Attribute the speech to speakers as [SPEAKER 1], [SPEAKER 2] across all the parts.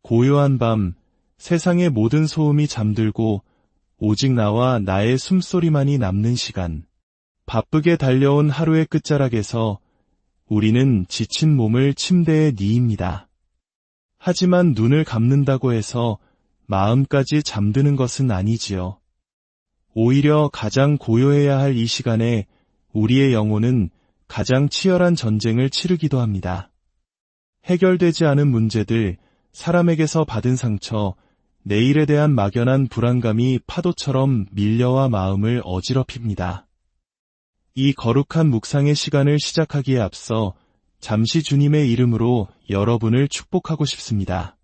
[SPEAKER 1] 고요한 밤, 세상의 모든 소음이 잠들고 오직 나와 나의 숨소리만이 남는 시간. 바쁘게 달려온 하루의 끝자락에서 우리는 지친 몸을 침대에 뉘입니다. 하지만 눈을 감는다고 해서 마음까지 잠드는 것은 아니지요. 오히려 가장 고요해야 할 이 시간에 우리의 영혼은 가장 치열한 전쟁을 치르기도 합니다. 해결되지 않은 문제들, 사람에게서 받은 상처, 내일에 대한 막연한 불안감이 파도처럼 밀려와 마음을 어지럽힙니다. 이 거룩한 묵상의 시간을 시작하기에 앞서 잠시 주님의 이름으로 여러분을 축복하고 싶습니다.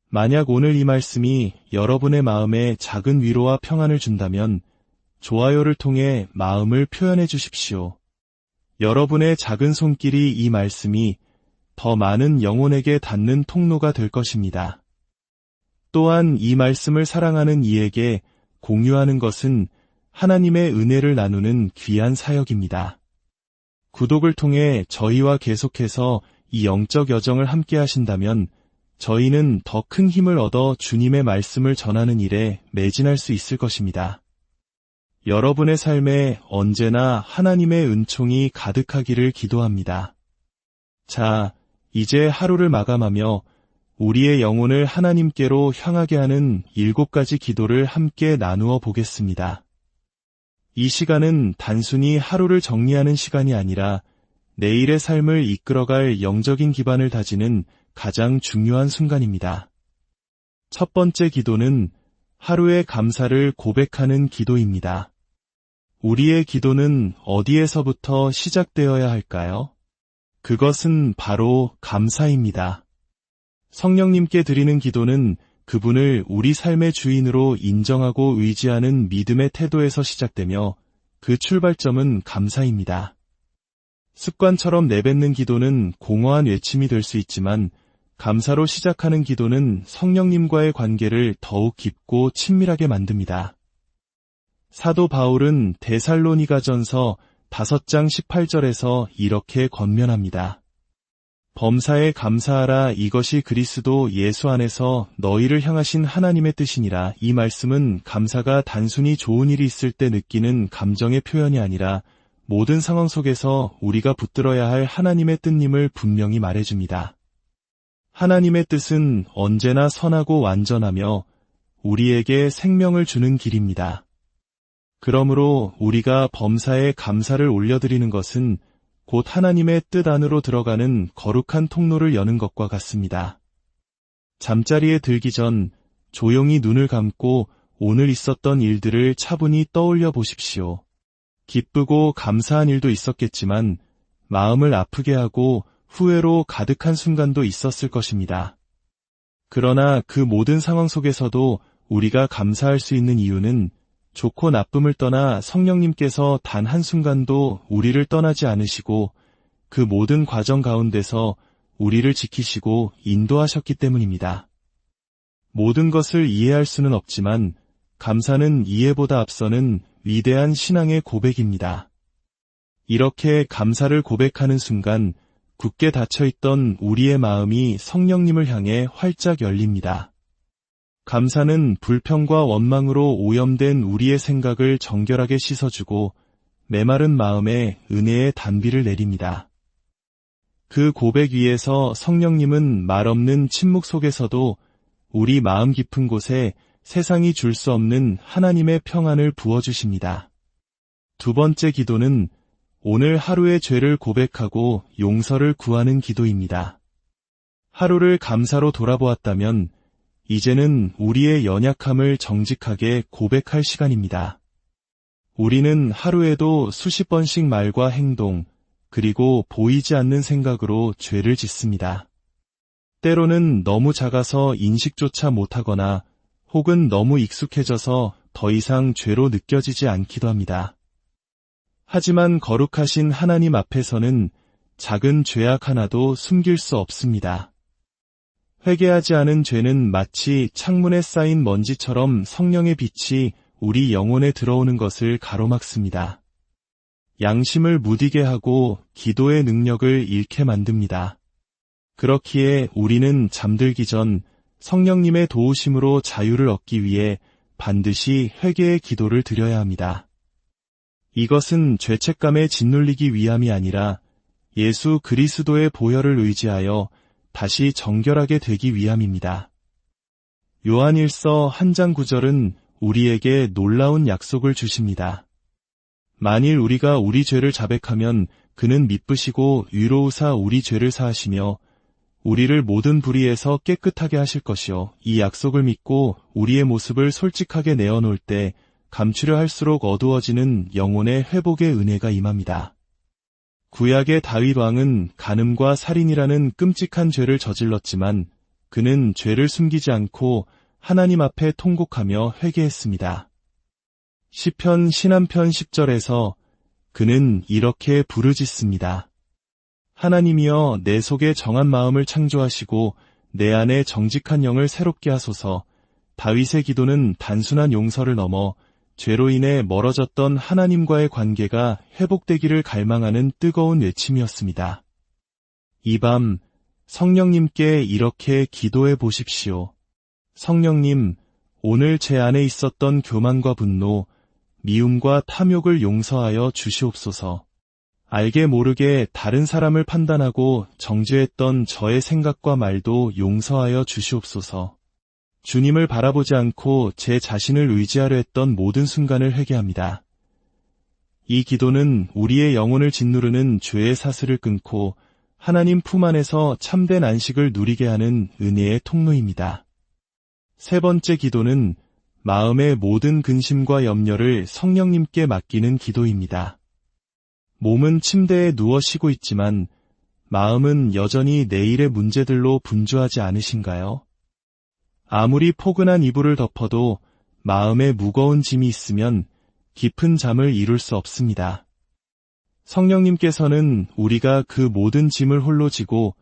[SPEAKER 1] 만약 오늘 이 말씀이 여러분의 마음에 작은 위로와 평안을 준다면 좋아요를 통해 마음을 표현해 주십시오. 여러분의 작은 손길이 이 말씀이 더 많은 영혼에게 닿는 통로가 될 것입니다. 또한 이 말씀을 사랑하는 이에게 공유하는 것은 하나님의 은혜를 나누는 귀한 사역입니다. 구독을 통해 저희와 계속해서 이 영적 여정을 함께 하신다면 저희는 더 큰 힘을 얻어 주님의 말씀을 전하는 일에 매진할 수 있을 것입니다. 여러분의 삶에 언제나 하나님의 은총이 가득하기를 기도합니다. 자, 이제 하루를 마감하며 우리의 영혼을 하나님께로 향하게 하는 7가지 기도를 함께 나누어 보겠습니다. 이 시간은 단순히 하루를 정리하는 시간이 아니라 내일의 삶을 이끌어갈 영적인 기반을 다지는 가장 중요한 순간입니다. 첫 번째 기도는 하루의 감사를 고백하는 기도입니다. 우리의 기도는 어디에서부터 시작되어야 할까요? 그것은 바로 감사입니다. 성령님께 드리는 기도는 그분을 우리 삶의 주인으로 인정하고 의지하는 믿음의 태도에서 시작되며 그 출발점은 감사입니다. 습관처럼 내뱉는 기도는 공허한 외침이 될 수 있지만 감사로 시작하는 기도는 성령님과의 관계를 더욱 깊고 친밀하게 만듭니다. 사도 바울은 데살로니가전서 5장 18절에서 이렇게 권면합니다. 범사에 감사하라. 이것이 그리스도 예수 안에서 너희를 향하신 하나님의 뜻이니라. 이 말씀은 감사가 단순히 좋은 일이 있을 때 느끼는 감정의 표현이 아니라 모든 상황 속에서 우리가 붙들어야 할 하나님의 뜻임을 분명히 말해줍니다. 하나님의 뜻은 언제나 선하고 완전하며 우리에게 생명을 주는 길입니다. 그러므로 우리가 범사에 감사를 올려드리는 것은 곧 하나님의 뜻 안으로 들어가는 거룩한 통로를 여는 것과 같습니다. 잠자리에 들기 전 조용히 눈을 감고 오늘 있었던 일들을 차분히 떠올려 보십시오. 기쁘고 감사한 일도 있었겠지만 마음을 아프게 하고 후회로 가득한 순간도 있었을 것입니다. 그러나 그 모든 상황 속에서도 우리가 감사할 수 있는 이유는 좋고 나쁨을 떠나 성령님께서 단 한순간도 우리를 떠나지 않으시고 그 모든 과정 가운데서 우리를 지키시고 인도하셨기 때문입니다. 모든 것을 이해할 수는 없지만 감사는 이해보다 앞서는 위대한 신앙의 고백입니다. 이렇게 감사를 고백하는 순간 굳게 닫혀있던 우리의 마음이 성령님을 향해 활짝 열립니다. 감사는 불평과 원망으로 오염된 우리의 생각을 정결하게 씻어주고 메마른 마음에 은혜의 단비를 내립니다. 그 고백 위에서 성령님은 말없는 침묵 속에서도 우리 마음 깊은 곳에 세상이 줄 수 없는 하나님의 평안을 부어주십니다. 두 번째 기도는 오늘 하루의 죄를 고백하고 용서를 구하는 기도입니다. 하루를 감사로 돌아보았다면 이제는 우리의 연약함을 정직하게 고백할 시간입니다. 우리는 하루에도 수십 번씩 말과 행동, 그리고 보이지 않는 생각으로 죄를 짓습니다. 때로는 너무 작아서 인식조차 못하거나 혹은 너무 익숙해져서 더 이상 죄로 느껴지지 않기도 합니다. 하지만 거룩하신 하나님 앞에서는 작은 죄악 하나도 숨길 수 없습니다. 회개하지 않은 죄는 마치 창문에 쌓인 먼지처럼 성령의 빛이 우리 영혼에 들어오는 것을 가로막습니다. 양심을 무디게 하고 기도의 능력을 잃게 만듭니다. 그렇기에 우리는 잠들기 전 성령님의 도우심으로 자유를 얻기 위해 반드시 회개의 기도를 드려야 합니다. 이것은 죄책감에 짓눌리기 위함이 아니라 예수 그리스도의 보혈을 의지하여 다시 정결하게 되기 위함입니다. 요한일서 1장 9절은 우리에게 놀라운 약속을 주십니다. 만일 우리가 우리 죄를 자백하면 그는 미쁘시고 위로우사 우리 죄를 사하시며 우리를 모든 불의에서 깨끗하게 하실 것이요. 이 약속을 믿고 우리의 모습을 솔직하게 내어놓을 때 감추려 할수록 어두워지는 영혼의 회복의 은혜가 임합니다. 구약의 다윗 왕은 간음과 살인이라는 끔찍한 죄를 저질렀지만 그는 죄를 숨기지 않고 하나님 앞에 통곡하며 회개했습니다. 시편 신한편 10절에서 그는 이렇게 부르짖습니다. 하나님이여 내 속에 정한 마음을 창조하시고 내 안에 정직한 영을 새롭게 하소서. 다윗의 기도는 단순한 용서를 넘어 죄로 인해 멀어졌던 하나님과의 관계가 회복되기를 갈망하는 뜨거운 외침이었습니다. 이 밤 성령님께 이렇게 기도해 보십시오. 성령님, 오늘 제 안에 있었던 교만과 분노, 미움과 탐욕을 용서하여 주시옵소서. 알게 모르게 다른 사람을 판단하고 정죄했던 저의 생각과 말도 용서하여 주시옵소서. 주님을 바라보지 않고 제 자신을 의지하려 했던 모든 순간을 회개합니다. 이 기도는 우리의 영혼을 짓누르는 죄의 사슬을 끊고 하나님 품 안에서 참된 안식을 누리게 하는 은혜의 통로입니다. 세 번째 기도는 마음의 모든 근심과 염려를 성령님께 맡기는 기도입니다. 몸은 침대에 누워 쉬고 있지만 마음은 여전히 내일의 문제들로 분주하지 않으신가요? 아무리 포근한 이불을 덮어도 마음에 무거운 짐이 있으면 깊은 잠을 이룰 수 없습니다. 성령님께서는 우리가 그 모든 짐을 홀로 지고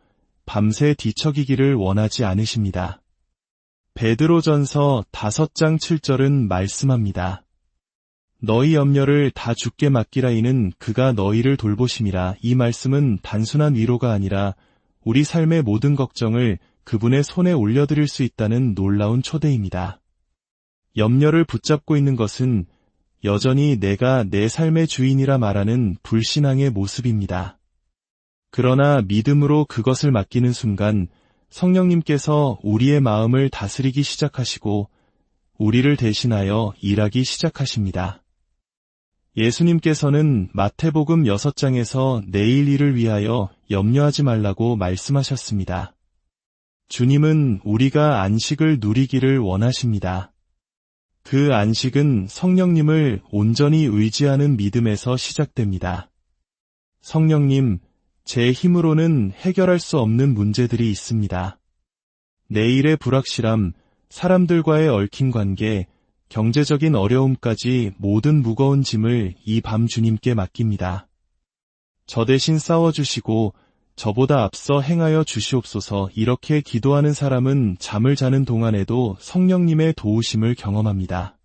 [SPEAKER 1] 밤새 뒤척이기를 원하지 않으십니다. 베드로전서 5장 7절은 말씀합니다. 너희 염려를 다 주께 맡기라 이는 그가 너희를 돌보심이라. 이 말씀은 단순한 위로가 아니라 우리 삶의 모든 걱정을 그분의 손에 올려드릴 수 있다는 놀라운 초대입니다. 염려를 붙잡고 있는 것은 여전히 내가 내 삶의 주인이라 말하는 불신앙의 모습입니다. 그러나 믿음으로 그것을 맡기는 순간 성령님께서 우리의 마음을 다스리기 시작하시고 우리를 대신하여 일하기 시작하십니다. 예수님께서는 마태복음 6장에서 내일 일을 위하여 염려하지 말라고 말씀하셨습니다. 주님은 우리가 안식을 누리기를 원하십니다. 그 안식은 성령님을 온전히 의지하는 믿음에서 시작됩니다. 성령님, 제 힘으로는 해결할 수 없는 문제들이 있습니다. 내일의 불확실함, 사람들과의 얽힌 관계, 경제적인 어려움까지 모든 무거운 짐을 이 밤 주님께 맡깁니다. 저 대신 싸워주시고 저보다 앞서 행하여 주시옵소서. 이렇게 기도하는 사람은 잠을 자는 동안에도 성령님의 도우심을 경험합니다.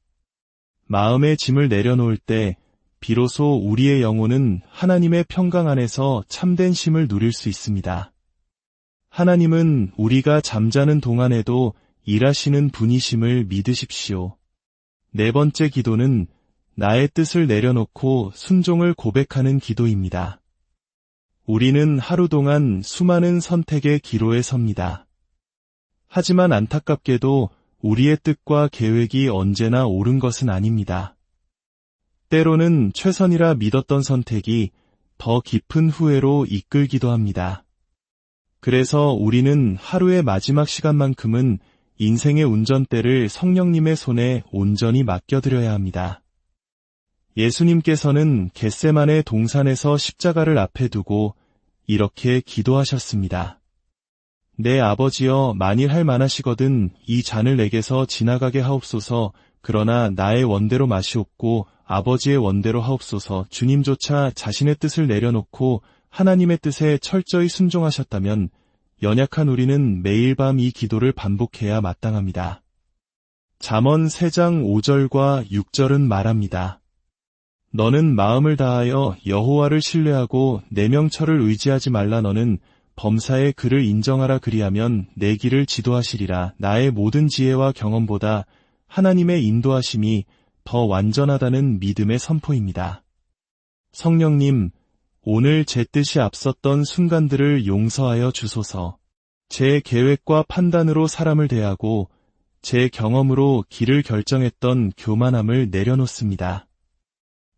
[SPEAKER 1] 마음의 짐을 내려놓을 때 비로소 우리의 영혼은 하나님의 평강 안에서 참된 쉼을 누릴 수 있습니다. 하나님은 우리가 잠자는 동안에도 일하시는 분이심을 믿으십시오. 네 번째 기도는 나의 뜻을 내려놓고 순종을 고백하는 기도입니다. 우리는 하루 동안 수많은 선택의 기로에 섭니다. 하지만 안타깝게도 우리의 뜻과 계획이 언제나 옳은 것은 아닙니다. 때로는 최선이라 믿었던 선택이 더 깊은 후회로 이끌기도 합니다. 그래서 우리는 하루의 마지막 시간만큼은 인생의 운전대를 성령님의 손에 온전히 맡겨드려야 합니다. 예수님께서는 겟세마네 동산에서 십자가를 앞에 두고 이렇게 기도하셨습니다. 내 아버지여, 만일 할 만하시거든 이 잔을 내게서 지나가게 하옵소서. 그러나 나의 원대로 마시옵고 아버지의 원대로 하옵소서. 주님조차 자신의 뜻을 내려놓고 하나님의 뜻에 철저히 순종하셨다면 연약한 우리는 매일 밤 이 기도를 반복해야 마땅합니다. 잠언 3장 5절과 6절은 말합니다. 너는 마음을 다하여 여호와를 신뢰하고 내 명철을 의지하지 말라. 너는 범사에 그를 인정하라 그리하면 내 길을 지도하시리라. 나의 모든 지혜와 경험보다 하나님의 인도하심이 더 완전하다는 믿음의 선포입니다. 성령님, 오늘 제 뜻이 앞섰던 순간들을 용서하여 주소서. 제 계획과 판단으로 사람을 대하고 제 경험으로 길을 결정했던 교만함을 내려놓습니다.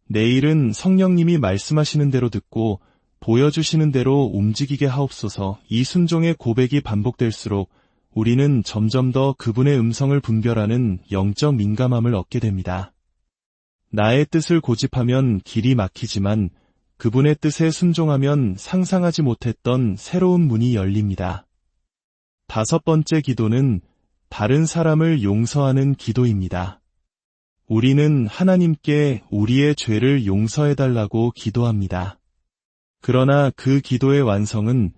[SPEAKER 1] 내일은 성령님이 말씀하시는 대로 듣고 보여주시는 대로 움직이게 하옵소서. 이 순종의 고백이 반복될수록 우리는 점점 더 그분의 음성을 분별하는 영적 민감함을 얻게 됩니다. 나의 뜻을 고집하면 길이 막히지만 그분의 뜻에 순종하면 상상하지 못했던 새로운 문이 열립니다. 5번째 기도는 다른 사람을 용서하는 기도입니다. 우리는 하나님께 우리의 죄를 용서해달라고 기도합니다. 그러나 그 기도의 완성은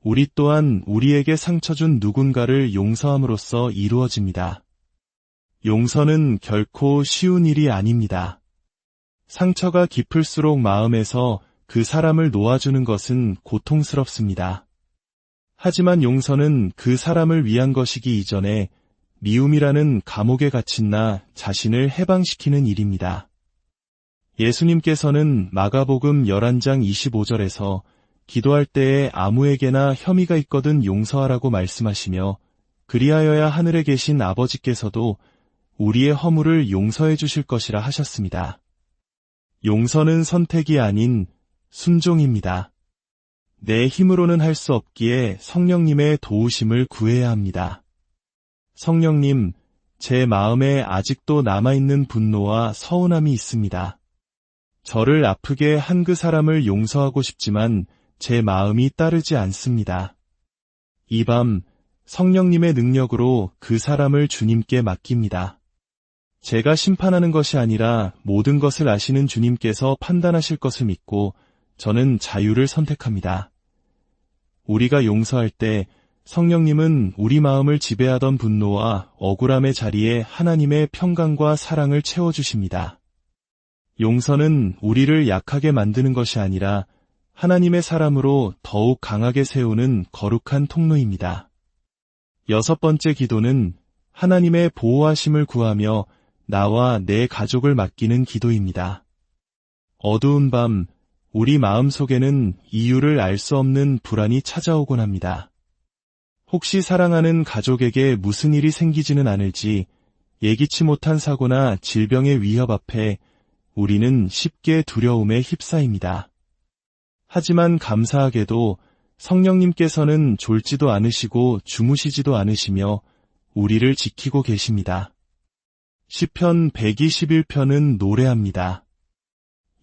[SPEAKER 1] 우리 또한 우리에게 상처 준 누군가를 용서함으로써 이루어집니다. 용서는 결코 쉬운 일이 아닙니다. 상처가 깊을수록 마음에서 그 사람을 놓아주는 것은 고통스럽습니다. 하지만 용서는 그 사람을 위한 것이기 이전에 미움이라는 감옥에 갇힌 나 자신을 해방시키는 일입니다. 예수님께서는 마가복음 11장 25절에서 기도할 때에 아무에게나 혐의가 있거든 용서하라고 말씀하시며 그리하여야 하늘에 계신 아버지께서도 우리의 허물을 용서해 주실 것이라 하셨습니다. 용서는 선택이 아닌 순종입니다. 내 힘으로는 할 수 없기에 성령님의 도우심을 구해야 합니다. 성령님, 제 마음에 아직도 남아있는 분노와 서운함이 있습니다. 저를 아프게 한 그 사람을 용서하고 싶지만 제 마음이 따르지 않습니다. 이 밤 성령님의 능력으로 그 사람을 주님께 맡깁니다. 제가 심판하는 것이 아니라 모든 것을 아시는 주님께서 판단하실 것을 믿고 저는 자유를 선택합니다. 우리가 용서할 때 성령님은 우리 마음을 지배하던 분노와 억울함의 자리에 하나님의 평강과 사랑을 채워주십니다. 용서는 우리를 약하게 만드는 것이 아니라 하나님의 사람으로 더욱 강하게 세우는 거룩한 통로입니다. 6번째 기도는 하나님의 보호하심을 구하며 나와 내 가족을 맡기는 기도입니다. 어두운 밤 우리 마음속에는 이유를 알 수 없는 불안이 찾아오곤 합니다. 혹시 사랑하는 가족에게 무슨 일이 생기지는 않을지 예기치 못한 사고나 질병의 위협 앞에 우리는 쉽게 두려움에 휩싸입니다. 하지만 감사하게도 성령님께서는 졸지도 않으시고 주무시지도 않으시며 우리를 지키고 계십니다. 시편 121편은 노래합니다.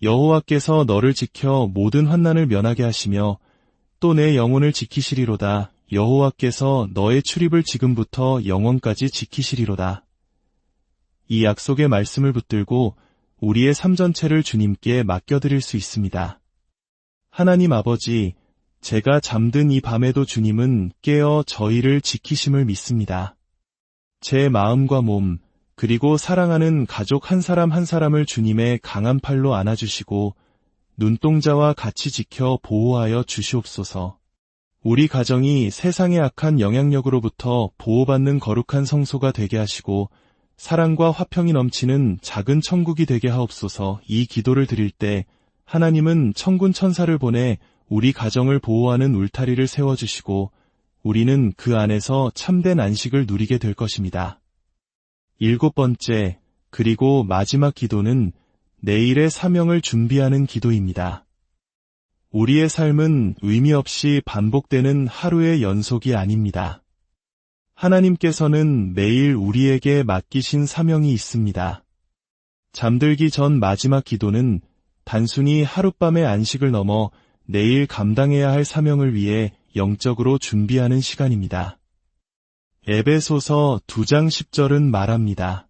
[SPEAKER 1] 여호와께서 너를 지켜 모든 환난을 면하게 하시며 또 내 영혼을 지키시리로다. 여호와께서 너의 출입을 지금부터 영원까지 지키시리로다. 이 약속의 말씀을 붙들고 우리의 삶 전체를 주님께 맡겨드릴 수 있습니다. 하나님 아버지, 제가 잠든 이 밤에도 주님은 깨어 저희를 지키심을 믿습니다. 제 마음과 몸, 그리고 사랑하는 가족 한 사람 한 사람을 주님의 강한 팔로 안아주시고 눈동자와 같이 지켜 보호하여 주시옵소서. 우리 가정이 세상의 악한 영향력으로부터 보호받는 거룩한 성소가 되게 하시고 사랑과 화평이 넘치는 작은 천국이 되게 하옵소서. 이 기도를 드릴 때 하나님은 천군 천사를 보내 우리 가정을 보호하는 울타리를 세워주시고 우리는 그 안에서 참된 안식을 누리게 될 것입니다. 7번째, 그리고 마지막 기도는 내일의 사명을 준비하는 기도입니다. 우리의 삶은 의미 없이 반복되는 하루의 연속이 아닙니다. 하나님께서는 매일 우리에게 맡기신 사명이 있습니다. 잠들기 전 마지막 기도는 단순히 하룻밤의 안식을 넘어 내일 감당해야 할 사명을 위해 영적으로 준비하는 시간입니다. 에베소서 2장 10절은 말합니다.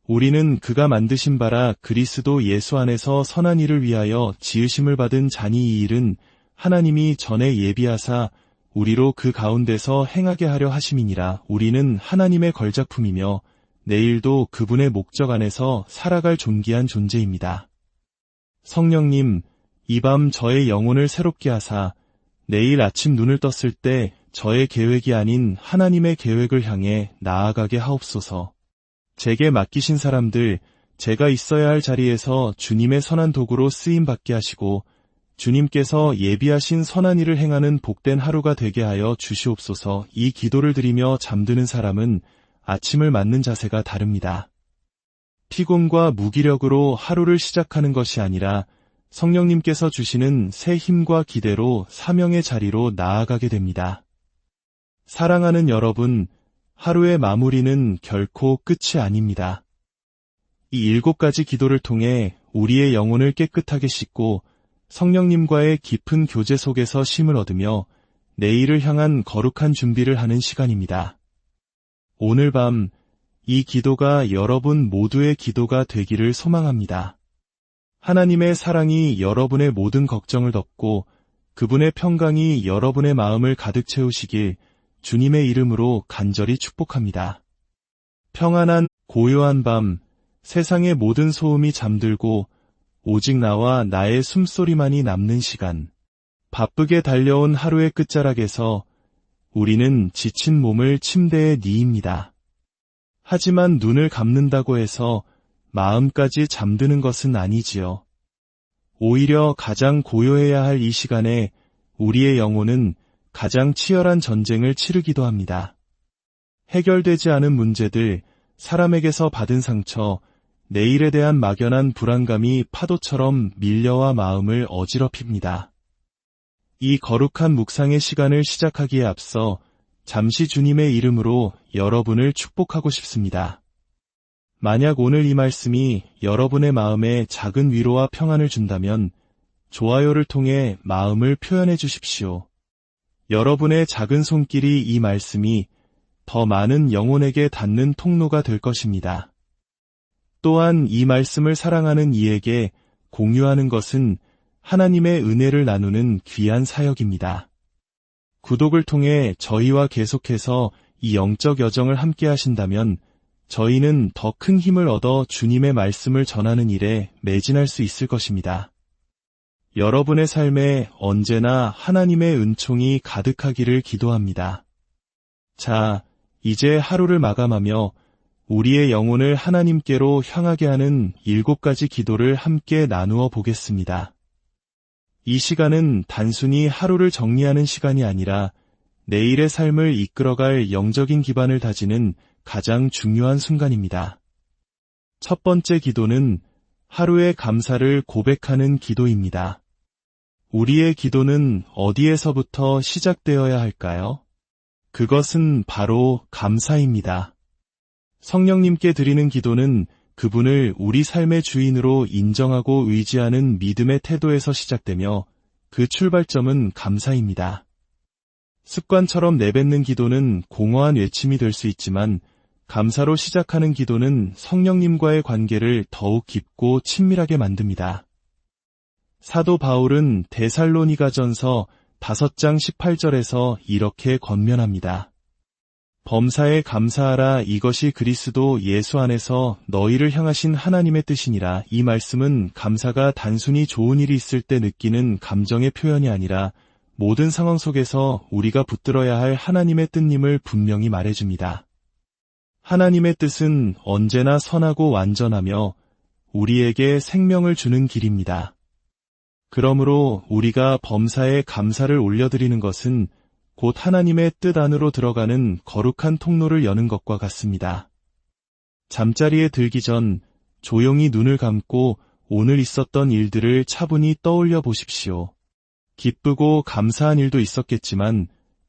[SPEAKER 1] 우리는 그가 만드신 바라 그리스도 예수 안에서 선한 일을 위하여 지으심을 받은 자니 이 일은 하나님이 전에 예비하사 우리로 그 가운데서 행하게 하려 하심이니라. 우리는 하나님의 걸작품이며 내일도 그분의 목적 안에서 살아갈 존귀한 존재입니다. 성령님, 이 밤 저의 영혼을 새롭게 하사 내일 아침 눈을 떴을 때 저의 계획이 아닌 하나님의 계획을 향해 나아가게 하옵소서. 제게 맡기신 사람들, 제가 있어야 할 자리에서 주님의 선한 도구로 쓰임받게 하시고 주님께서 예비하신 선한 일을 행하는 복된 하루가 되게 하여 주시옵소서. 이 기도를 드리며 잠드는 사람은 아침을 맞는 자세가 다릅니다. 피곤과 무기력으로 하루를 시작하는 것이 아니라 성령님께서 주시는 새 힘과 기대로 사명의 자리로 나아가게 됩니다. 사랑하는 여러분, 하루의 마무리는 결코 끝이 아닙니다. 이 7가지 기도를 통해 우리의 영혼을 깨끗하게 씻고 성령님과의 깊은 교제 속에서 쉼을 얻으며 내일을 향한 거룩한 준비를 하는 시간입니다. 오늘 밤 이 기도가 여러분 모두의 기도가 되기를 소망합니다. 하나님의 사랑이 여러분의 모든 걱정을 덮고 그분의 평강이 여러분의 마음을 가득 채우시길 주님의 이름으로 간절히 축복합니다. 평안한 고요한 밤, 세상의 모든 소음이 잠들고 오직 나와 나의 숨소리만이 남는 시간, 바쁘게 달려온 하루의 끝자락에서 우리는 지친 몸을 침대에 뉘입니다. 하지만 눈을 감는다고 해서 마음까지 잠드는 것은 아니지요. 오히려 가장 고요해야 할 이 시간에 우리의 영혼은 가장 치열한 전쟁을 치르기도 합니다. 해결되지 않은 문제들, 사람에게서 받은 상처, 내일에 대한 막연한 불안감이 파도처럼 밀려와 마음을 어지럽힙니다. 이 거룩한 묵상의 시간을 시작하기에 앞서 잠시 주님의 이름으로 여러분을 축복하고 싶습니다. 만약 오늘 이 말씀이 여러분의 마음에 작은 위로와 평안을 준다면 좋아요를 통해 마음을 표현해 주십시오. 여러분의 작은 손길이 이 말씀이 더 많은 영혼에게 닿는 통로가 될 것입니다. 또한 이 말씀을 사랑하는 이에게 공유하는 것은 하나님의 은혜를 나누는 귀한 사역입니다. 구독을 통해 저희와 계속해서 이 영적 여정을 함께 하신다면 저희는 더 큰 힘을 얻어 주님의 말씀을 전하는 일에 매진할 수 있을 것입니다. 여러분의 삶에 언제나 하나님의 은총이 가득하기를 기도합니다. 자, 이제 하루를 마감하며 우리의 영혼을 하나님께로 향하게 하는 7가지 기도를 함께 나누어 보겠습니다. 이 시간은 단순히 하루를 정리하는 시간이 아니라 내일의 삶을 이끌어갈 영적인 기반을 다지는 가장 중요한 순간입니다. 첫 번째 기도는 하루의 감사를 고백하는 기도입니다. 우리의 기도는 어디에서부터 시작되어야 할까요? 그것은 바로 감사입니다. 성령님께 드리는 기도는 그분을 우리 삶의 주인으로 인정하고 의지하는 믿음의 태도에서 시작되며 그 출발점은 감사입니다. 습관처럼 내뱉는 기도는 공허한 외침이 될 수 있지만 감사로 시작하는 기도는 성령님과의 관계를 더욱 깊고 친밀하게 만듭니다. 사도 바울은 데살로니가전서 5장 18절에서 이렇게 권면합니다. 범사에 감사하라. 이것이 그리스도 예수 안에서 너희를 향하신 하나님의 뜻이니라. 이 말씀은 감사가 단순히 좋은 일이 있을 때 느끼는 감정의 표현이 아니라 모든 상황 속에서 우리가 붙들어야 할 하나님의 뜻임을 분명히 말해줍니다. 하나님의 뜻은 언제나 선하고 완전하며 우리에게 생명을 주는 길입니다. 그러므로 우리가 범사에 감사를 올려드리는 것은 곧 하나님의 뜻 안으로 들어가는 거룩한 통로를 여는 것과 같습니다. 잠자리에 들기 전 조용히 눈을 감고 오늘 있었던 일들을 차분히 떠올려 보십시오. 기쁘고 감사한 일도 있었겠지만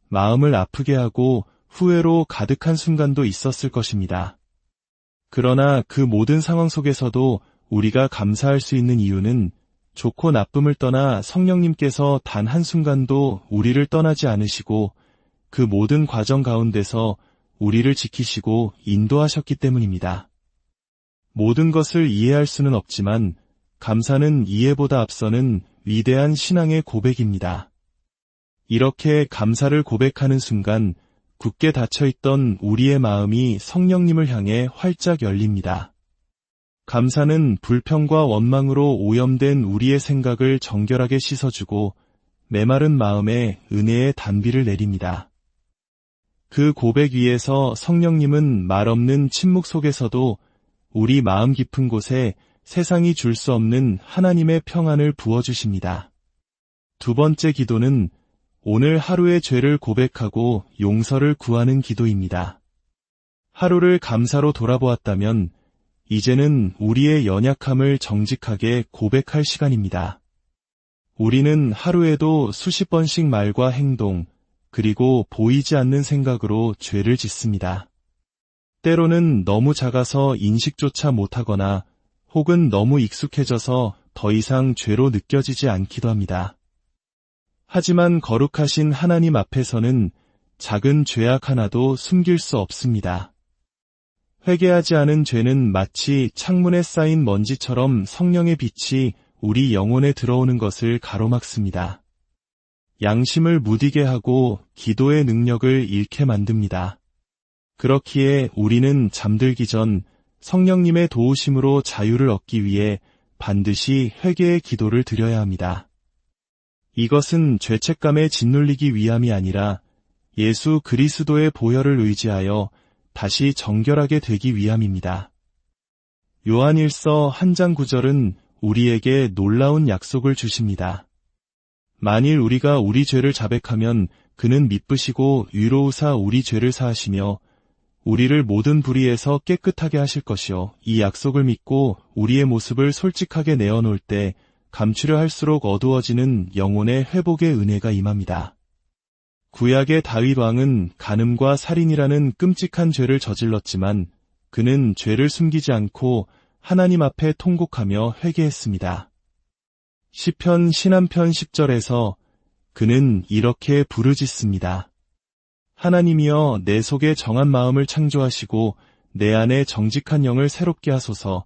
[SPEAKER 1] 마음을 아프게 하고 후회로 가득한 순간도 있었을 것입니다. 그러나 그 모든 상황 속에서도 우리가 감사할 수 있는 이유는 좋고 나쁨을 떠나 성령님께서 단 한순간도 우리를 떠나지 않으시고 그 모든 과정 가운데서 우리를 지키시고 인도하셨기 때문입니다. 모든 것을 이해할 수는 없지만 감사는 이해보다 앞서는 위대한 신앙의 고백입니다. 이렇게 감사를 고백하는 순간 굳게 닫혀있던 우리의 마음이 성령님을 향해 활짝 열립니다. 감사는 불평과 원망으로 오염된 우리의 생각을 정결하게 씻어주고 메마른 마음에 은혜의 단비를 내립니다. 그 고백 위에서 성령님은 말없는 침묵 속에서도 우리 마음 깊은 곳에 세상이 줄 수 없는 하나님의 평안을 부어주십니다. 두 번째 기도는 오늘 하루의 죄를 고백하고 용서를 구하는 기도입니다. 하루를 감사로 돌아보았다면 이제는 우리의 연약함을 정직하게 고백할 시간입니다. 우리는 하루에도 수십 번씩 말과 행동, 그리고 보이지 않는 생각으로 죄를 짓습니다. 때로는 너무 작아서 인식조차 못하거나 혹은 너무 익숙해져서 더 이상 죄로 느껴지지 않기도 합니다. 하지만 거룩하신 하나님 앞에서는 작은 죄악 하나도 숨길 수 없습니다. 회개하지 않은 죄는 마치 창문에 쌓인 먼지처럼 성령의 빛이 우리 영혼에 들어오는 것을 가로막습니다. 양심을 무디게 하고 기도의 능력을 잃게 만듭니다. 그렇기에 우리는 잠들기 전 성령님의 도우심으로 자유를 얻기 위해 반드시 회개의 기도를 드려야 합니다. 이것은 죄책감에 짓눌리기 위함이 아니라 예수 그리스도의 보혈을 의지하여 다시 정결하게 되기 위함입니다. 요한일서 1장 9절은 우리에게 놀라운 약속을 주십니다. 만일 우리가 우리 죄를 자백하면 그는 미쁘시고 위로우사 우리 죄를 사하시며 우리를 모든 불의에서 깨끗하게 하실 것이요. 이 약속을 믿고 우리의 모습을 솔직하게 내어놓을 때 감추려 할수록 어두워지는 영혼의 회복의 은혜가 임합니다. 구약의 다윗 왕은 간음과 살인이라는 끔찍한 죄를 저질렀지만 그는 죄를 숨기지 않고 하나님 앞에 통곡하며 회개했습니다. 시편 신한편 10절에서 그는 이렇게 부르짖습니다. 하나님이여 내 속에 정한 마음을 창조하시고 내 안에 정직한 영을 새롭게 하소서.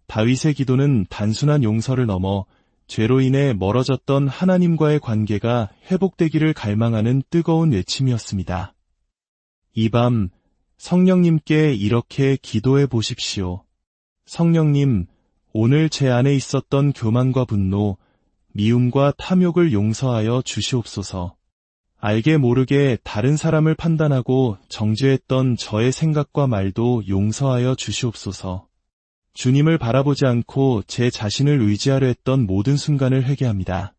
[SPEAKER 1] 다윗의 기도는 단순한 용서를 넘어 죄로 인해 멀어졌던 하나님과의 관계가 회복되기를 갈망하는 뜨거운 외침이었습니다. 이 밤 성령님께 이렇게 기도해 보십시오. 성령님, 오늘 제 안에 있었던 교만과 분노, 미움과 탐욕을 용서하여 주시옵소서. 알게 모르게 다른 사람을 판단하고 정죄했던 저의 생각과 말도 용서하여 주시옵소서. 주님을 바라보지 않고 제 자신을 의지하려 했던 모든 순간을 회개합니다.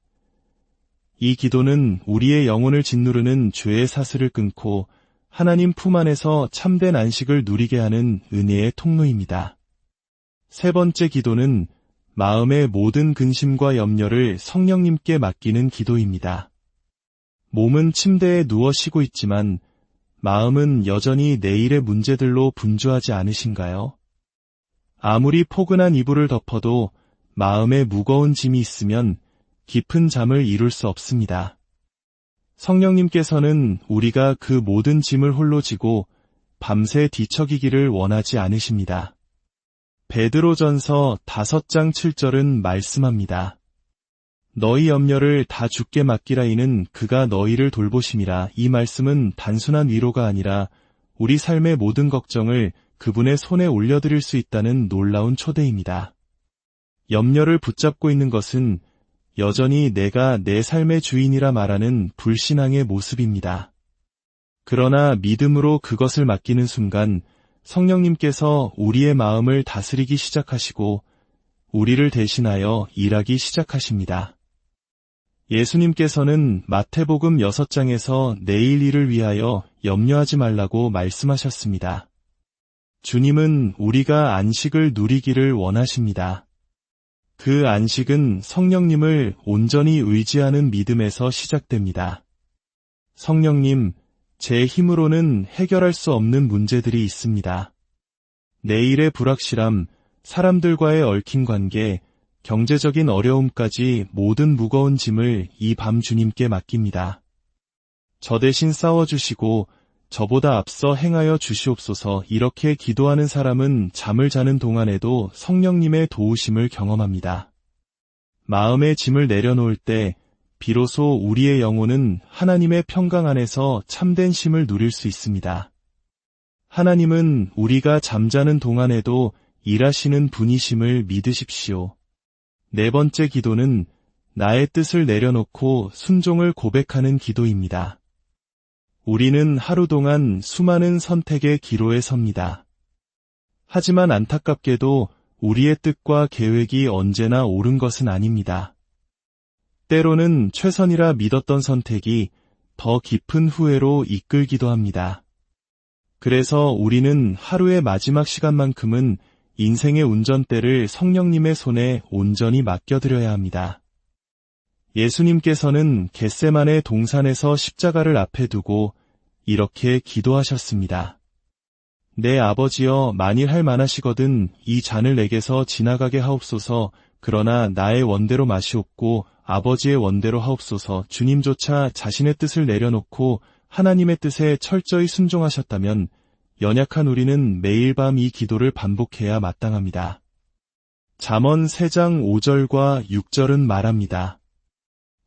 [SPEAKER 1] 이 기도는 우리의 영혼을 짓누르는 죄의 사슬을 끊고 하나님 품 안에서 참된 안식을 누리게 하는 은혜의 통로입니다. 세 번째 기도는 마음의 모든 근심과 염려를 성령님께 맡기는 기도입니다. 몸은 침대에 누워 쉬고 있지만 마음은 여전히 내일의 문제들로 분주하지 않으신가요? 아무리 포근한 이불을 덮어도 마음에 무거운 짐이 있으면 깊은 잠을 이룰 수 없습니다. 성령님께서는 우리가 그 모든 짐을 홀로 지고 밤새 뒤척이기를 원하지 않으십니다. 베드로전서 5장 7절은 말씀합니다. 너희 염려를 다 주께 맡기라 이는 그가 너희를 돌보심이라. 이 말씀은 단순한 위로가 아니라 우리 삶의 모든 걱정을 그분의 손에 올려드릴 수 있다는 놀라운 초대입니다. 염려를 붙잡고 있는 것은 여전히 내가 내 삶의 주인이라 말하는 불신앙의 모습입니다. 그러나 믿음으로 그것을 맡기는 순간 성령님께서 우리의 마음을 다스리기 시작하시고 우리를 대신하여 일하기 시작하십니다. 예수님께서는 마태복음 6장에서 내일 일을 위하여 염려하지 말라고 말씀하셨습니다. 주님은 우리가 안식을 누리기를 원하십니다. 그 안식은 성령님을 온전히 의지하는 믿음에서 시작됩니다. 성령님, 제 힘으로는 해결할 수 없는 문제들이 있습니다. 내일의 불확실함, 사람들과의 얽힌 관계, 경제적인 어려움까지 모든 무거운 짐을 이 밤 주님께 맡깁니다. 저 대신 싸워주시고 저보다 앞서 행하여 주시옵소서. 이렇게 기도하는 사람은 잠을 자는 동안에도 성령님의 도우심을 경험합니다. 마음의 짐을 내려놓을 때 비로소 우리의 영혼은 하나님의 평강 안에서 참된 쉼을 누릴 수 있습니다. 하나님은 우리가 잠자는 동안에도 일하시는 분이심을 믿으십시오. 네 번째 기도는 나의 뜻을 내려놓고 순종을 고백하는 기도입니다. 우리는 하루 동안 수많은 선택의 기로에 섭니다. 하지만 안타깝게도 우리의 뜻과 계획이 언제나 옳은 것은 아닙니다. 때로는 최선이라 믿었던 선택이 더 깊은 후회로 이끌기도 합니다. 그래서 우리는 하루의 마지막 시간만큼은 인생의 운전대를 성령님의 손에 온전히 맡겨드려야 합니다. 예수님께서는 겟세마네 동산에서 십자가를 앞에 두고 이렇게 기도하셨습니다. 내 아버지여, 만일 할 만하시거든 이 잔을 내게서 지나가게 하옵소서. 그러나 나의 원대로 마시옵고 아버지의 원대로 하옵소서. 주님조차 자신의 뜻을 내려놓고 하나님의 뜻에 철저히 순종하셨다면 연약한 우리는 매일 밤 이 기도를 반복해야 마땅합니다. 잠언 3장 5절과 6절은 말합니다.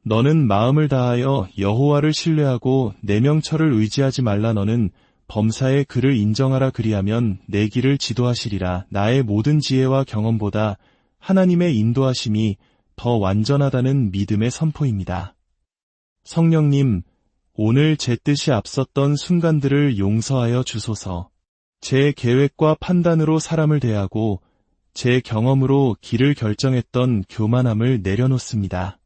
[SPEAKER 1] 너는 마음을 다하여 여호와를 신뢰하고 내 명철을 의지하지 말라. 너는 범사의 그를 인정하라. 그리하면 내 길을 지도하시리라. 나의 모든 지혜와 경험보다 하나님의 인도하심이 더 완전하다는 믿음의 선포입니다. 성령님, 오늘 제 뜻이 앞섰던 순간들을 용서하여 주소서. 제 계획과 판단으로 사람을 대하고 제 경험으로 길을 결정했던 교만함을 내려놓습니다.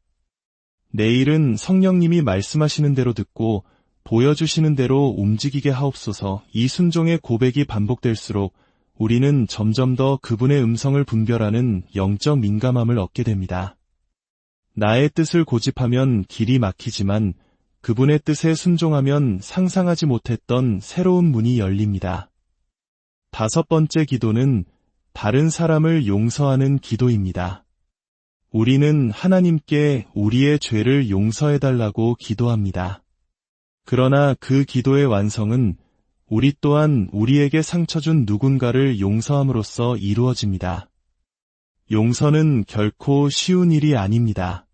[SPEAKER 1] 내일은 성령님이 말씀하시는 대로 듣고 보여주시는 대로 움직이게 하옵소서. 이 순종의 고백이 반복될수록 우리는 점점 더 그분의 음성을 분별하는 영적 민감함을 얻게 됩니다. 나의 뜻을 고집하면 길이 막히지만 그분의 뜻에 순종하면 상상하지 못했던 새로운 문이 열립니다. 5번째 기도는 다른 사람을 용서하는 기도입니다. 우리는 하나님께 우리의 죄를 용서해달라고 기도합니다. 그러나 그 기도의 완성은 우리 또한 우리에게 상처 준 누군가를 용서함으로써 이루어집니다. 용서는 결코 쉬운 일이 아닙니다.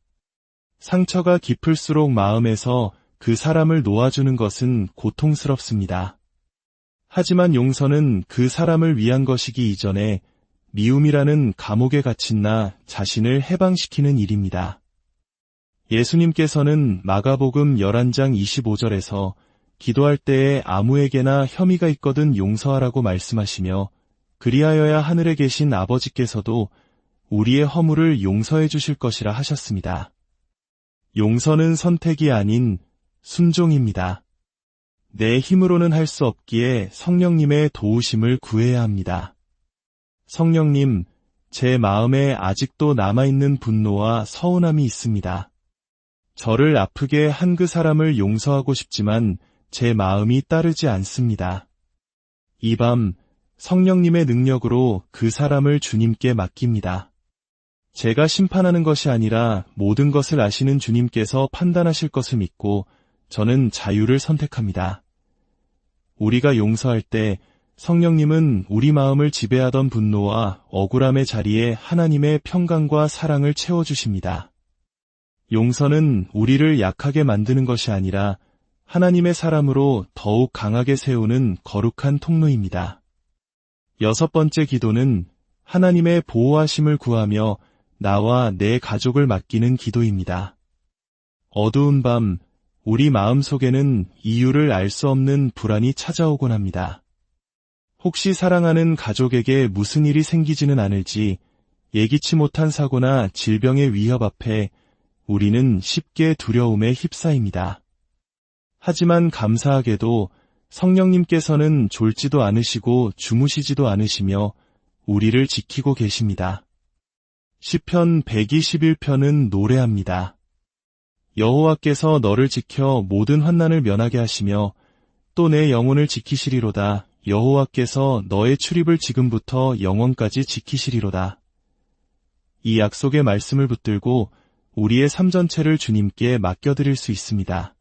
[SPEAKER 1] 상처가 깊을수록 마음에서 그 사람을 놓아주는 것은 고통스럽습니다. 하지만 용서는 그 사람을 위한 것이기 이전에 미움이라는 감옥에 갇힌 나 자신을 해방시키는 일입니다. 예수님께서는 마가복음 11장 25절에서 기도할 때에 아무에게나 혐의가 있거든 용서하라고 말씀하시며 그리하여야 하늘에 계신 아버지께서도 우리의 허물을 용서해 주실 것이라 하셨습니다. 용서는 선택이 아닌 순종입니다. 내 힘으로는 할 수 없기에 성령님의 도우심을 구해야 합니다. 성령님, 제 마음에 아직도 남아있는 분노와 서운함이 있습니다. 저를 아프게 한 그 사람을 용서하고 싶지만 제 마음이 따르지 않습니다. 이 밤 성령님의 능력으로 그 사람을 주님께 맡깁니다. 제가 심판하는 것이 아니라 모든 것을 아시는 주님께서 판단하실 것을 믿고 저는 자유를 선택합니다. 우리가 용서할 때 성령님은 우리 마음을 지배하던 분노와 억울함의 자리에 하나님의 평강과 사랑을 채워주십니다. 용서는 우리를 약하게 만드는 것이 아니라 하나님의 사람으로 더욱 강하게 세우는 거룩한 통로입니다. 6번째 기도는 하나님의 보호하심을 구하며 나와 내 가족을 맡기는 기도입니다. 어두운 밤 우리 마음속에는 이유를 알 수 없는 불안이 찾아오곤 합니다. 혹시 사랑하는 가족에게 무슨 일이 생기지는 않을지 예기치 못한 사고나 질병의 위협 앞에 우리는 쉽게 두려움에 휩싸입니다. 하지만 감사하게도 성령님께서는 졸지도 않으시고 주무시지도 않으시며 우리를 지키고 계십니다. 시편 121편은 노래합니다. 여호와께서 너를 지켜 모든 환난을 면하게 하시며 또 내 영혼을 지키시리로다. 여호와께서 너의 출입을 지금부터 영원까지 지키시리로다. 이 약속의 말씀을 붙들고 우리의 삶 전체를 주님께 맡겨드릴 수 있습니다.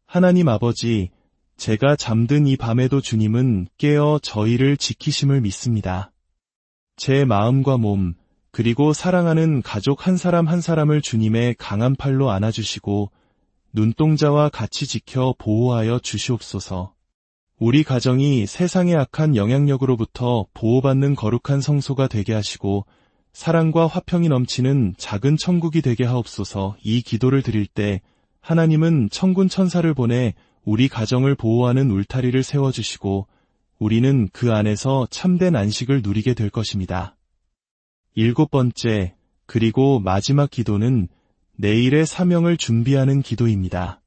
[SPEAKER 1] 하나님 아버지, 제가 잠든 이 밤에도 주님은 깨어 저희를 지키심을 믿습니다. 제 마음과 몸, 그리고 사랑하는 가족 한 사람 한 사람을 주님의 강한 팔로 안아주시고 눈동자와 같이 지켜 보호하여 주시옵소서. 우리 가정이 세상의 악한 영향력으로부터 보호받는 거룩한 성소가 되게 하시고 사랑과 화평이 넘치는 작은 천국이 되게 하옵소서. 이 기도를 드릴 때 하나님은 천군 천사를 보내 우리 가정을 보호하는 울타리를 세워주시고 우리는 그 안에서 참된 안식을 누리게 될 것입니다. 7번째, 그리고 마지막 기도는 내일의 사명을 준비하는 기도입니다.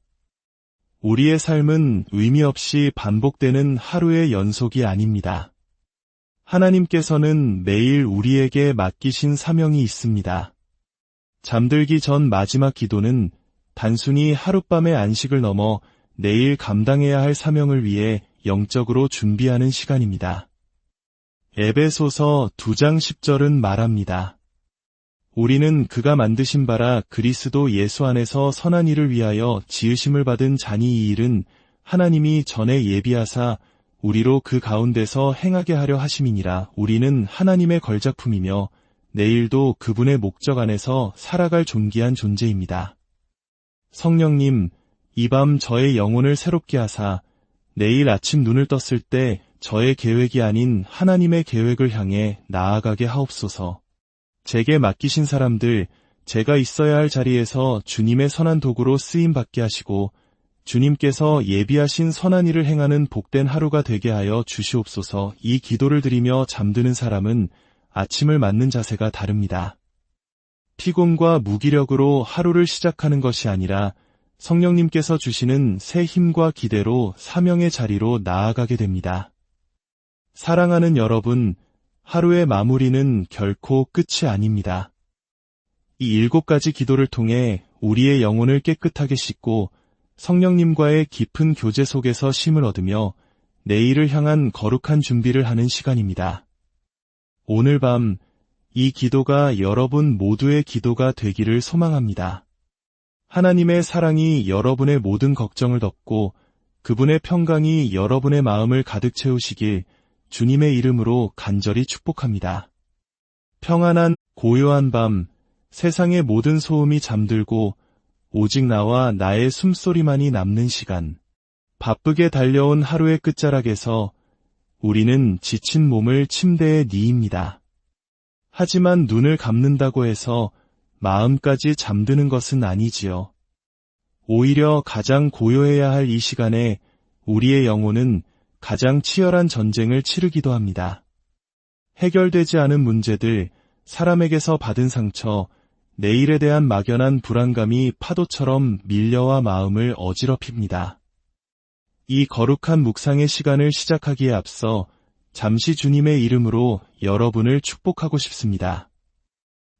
[SPEAKER 1] 우리의 삶은 의미 없이 반복되는 하루의 연속이 아닙니다. 하나님께서는 매일 우리에게 맡기신 사명이 있습니다. 잠들기 전 마지막 기도는 단순히 하룻밤의 안식을 넘어 내일 감당해야 할 사명을 위해 영적으로 준비하는 시간입니다. 에베소서 2장 10절은 말합니다. 우리는 그가 만드신 바라 그리스도 예수 안에서 선한 일을 위하여 지으심을 받은 자니 이 일은 하나님이 전에 예비하사 우리로 그 가운데서 행하게 하려 하심이니라. 우리는 하나님의 걸작품이며 내일도 그분의 목적 안에서 살아갈 존귀한 존재입니다. 성령님, 이 밤 저의 영혼을 새롭게 하사 내일 아침 눈을 떴을 때 저의 계획이 아닌 하나님의 계획을 향해 나아가게 하옵소서. 제게 맡기신 사람들, 제가 있어야 할 자리에서 주님의 선한 도구로 쓰임받게 하시고 주님께서 예비하신 선한 일을 행하는 복된 하루가 되게 하여 주시옵소서. 이 기도를 드리며 잠드는 사람은 아침을 맞는 자세가 다릅니다. 피곤과 무기력으로 하루를 시작하는 것이 아니라 성령님께서 주시는 새 힘과 기대로 사명의 자리로 나아가게 됩니다. 사랑하는 여러분, 하루의 마무리는 결코 끝이 아닙니다. 이 7가지 기도를 통해 우리의 영혼을 깨끗하게 씻고 성령님과의 깊은 교제 속에서 쉼을 얻으며 내일을 향한 거룩한 준비를 하는 시간입니다. 오늘 밤 이 기도가 여러분 모두의 기도가 되기를 소망합니다. 하나님의 사랑이 여러분의 모든 걱정을 덮고 그분의 평강이 여러분의 마음을 가득 채우시길 주님의 이름으로 간절히 축복합니다. 평안한 고요한 밤, 세상의 모든 소음이 잠들고 오직 나와 나의 숨소리만이 남는 시간. 바쁘게 달려온 하루의 끝자락에서 우리는 지친 몸을 침대에 뉘입니다. 하지만 눈을 감는다고 해서 마음까지 잠드는 것은 아니지요. 오히려 가장 고요해야 할 이 시간에 우리의 영혼은 가장 치열한 전쟁을 치르기도 합니다. 해결되지 않은 문제들, 사람에게서 받은 상처, 내일에 대한 막연한 불안감이 파도처럼 밀려와 마음을 어지럽힙니다. 이 거룩한 묵상의 시간을 시작하기에 앞서 잠시 주님의 이름으로 여러분을 축복하고 싶습니다.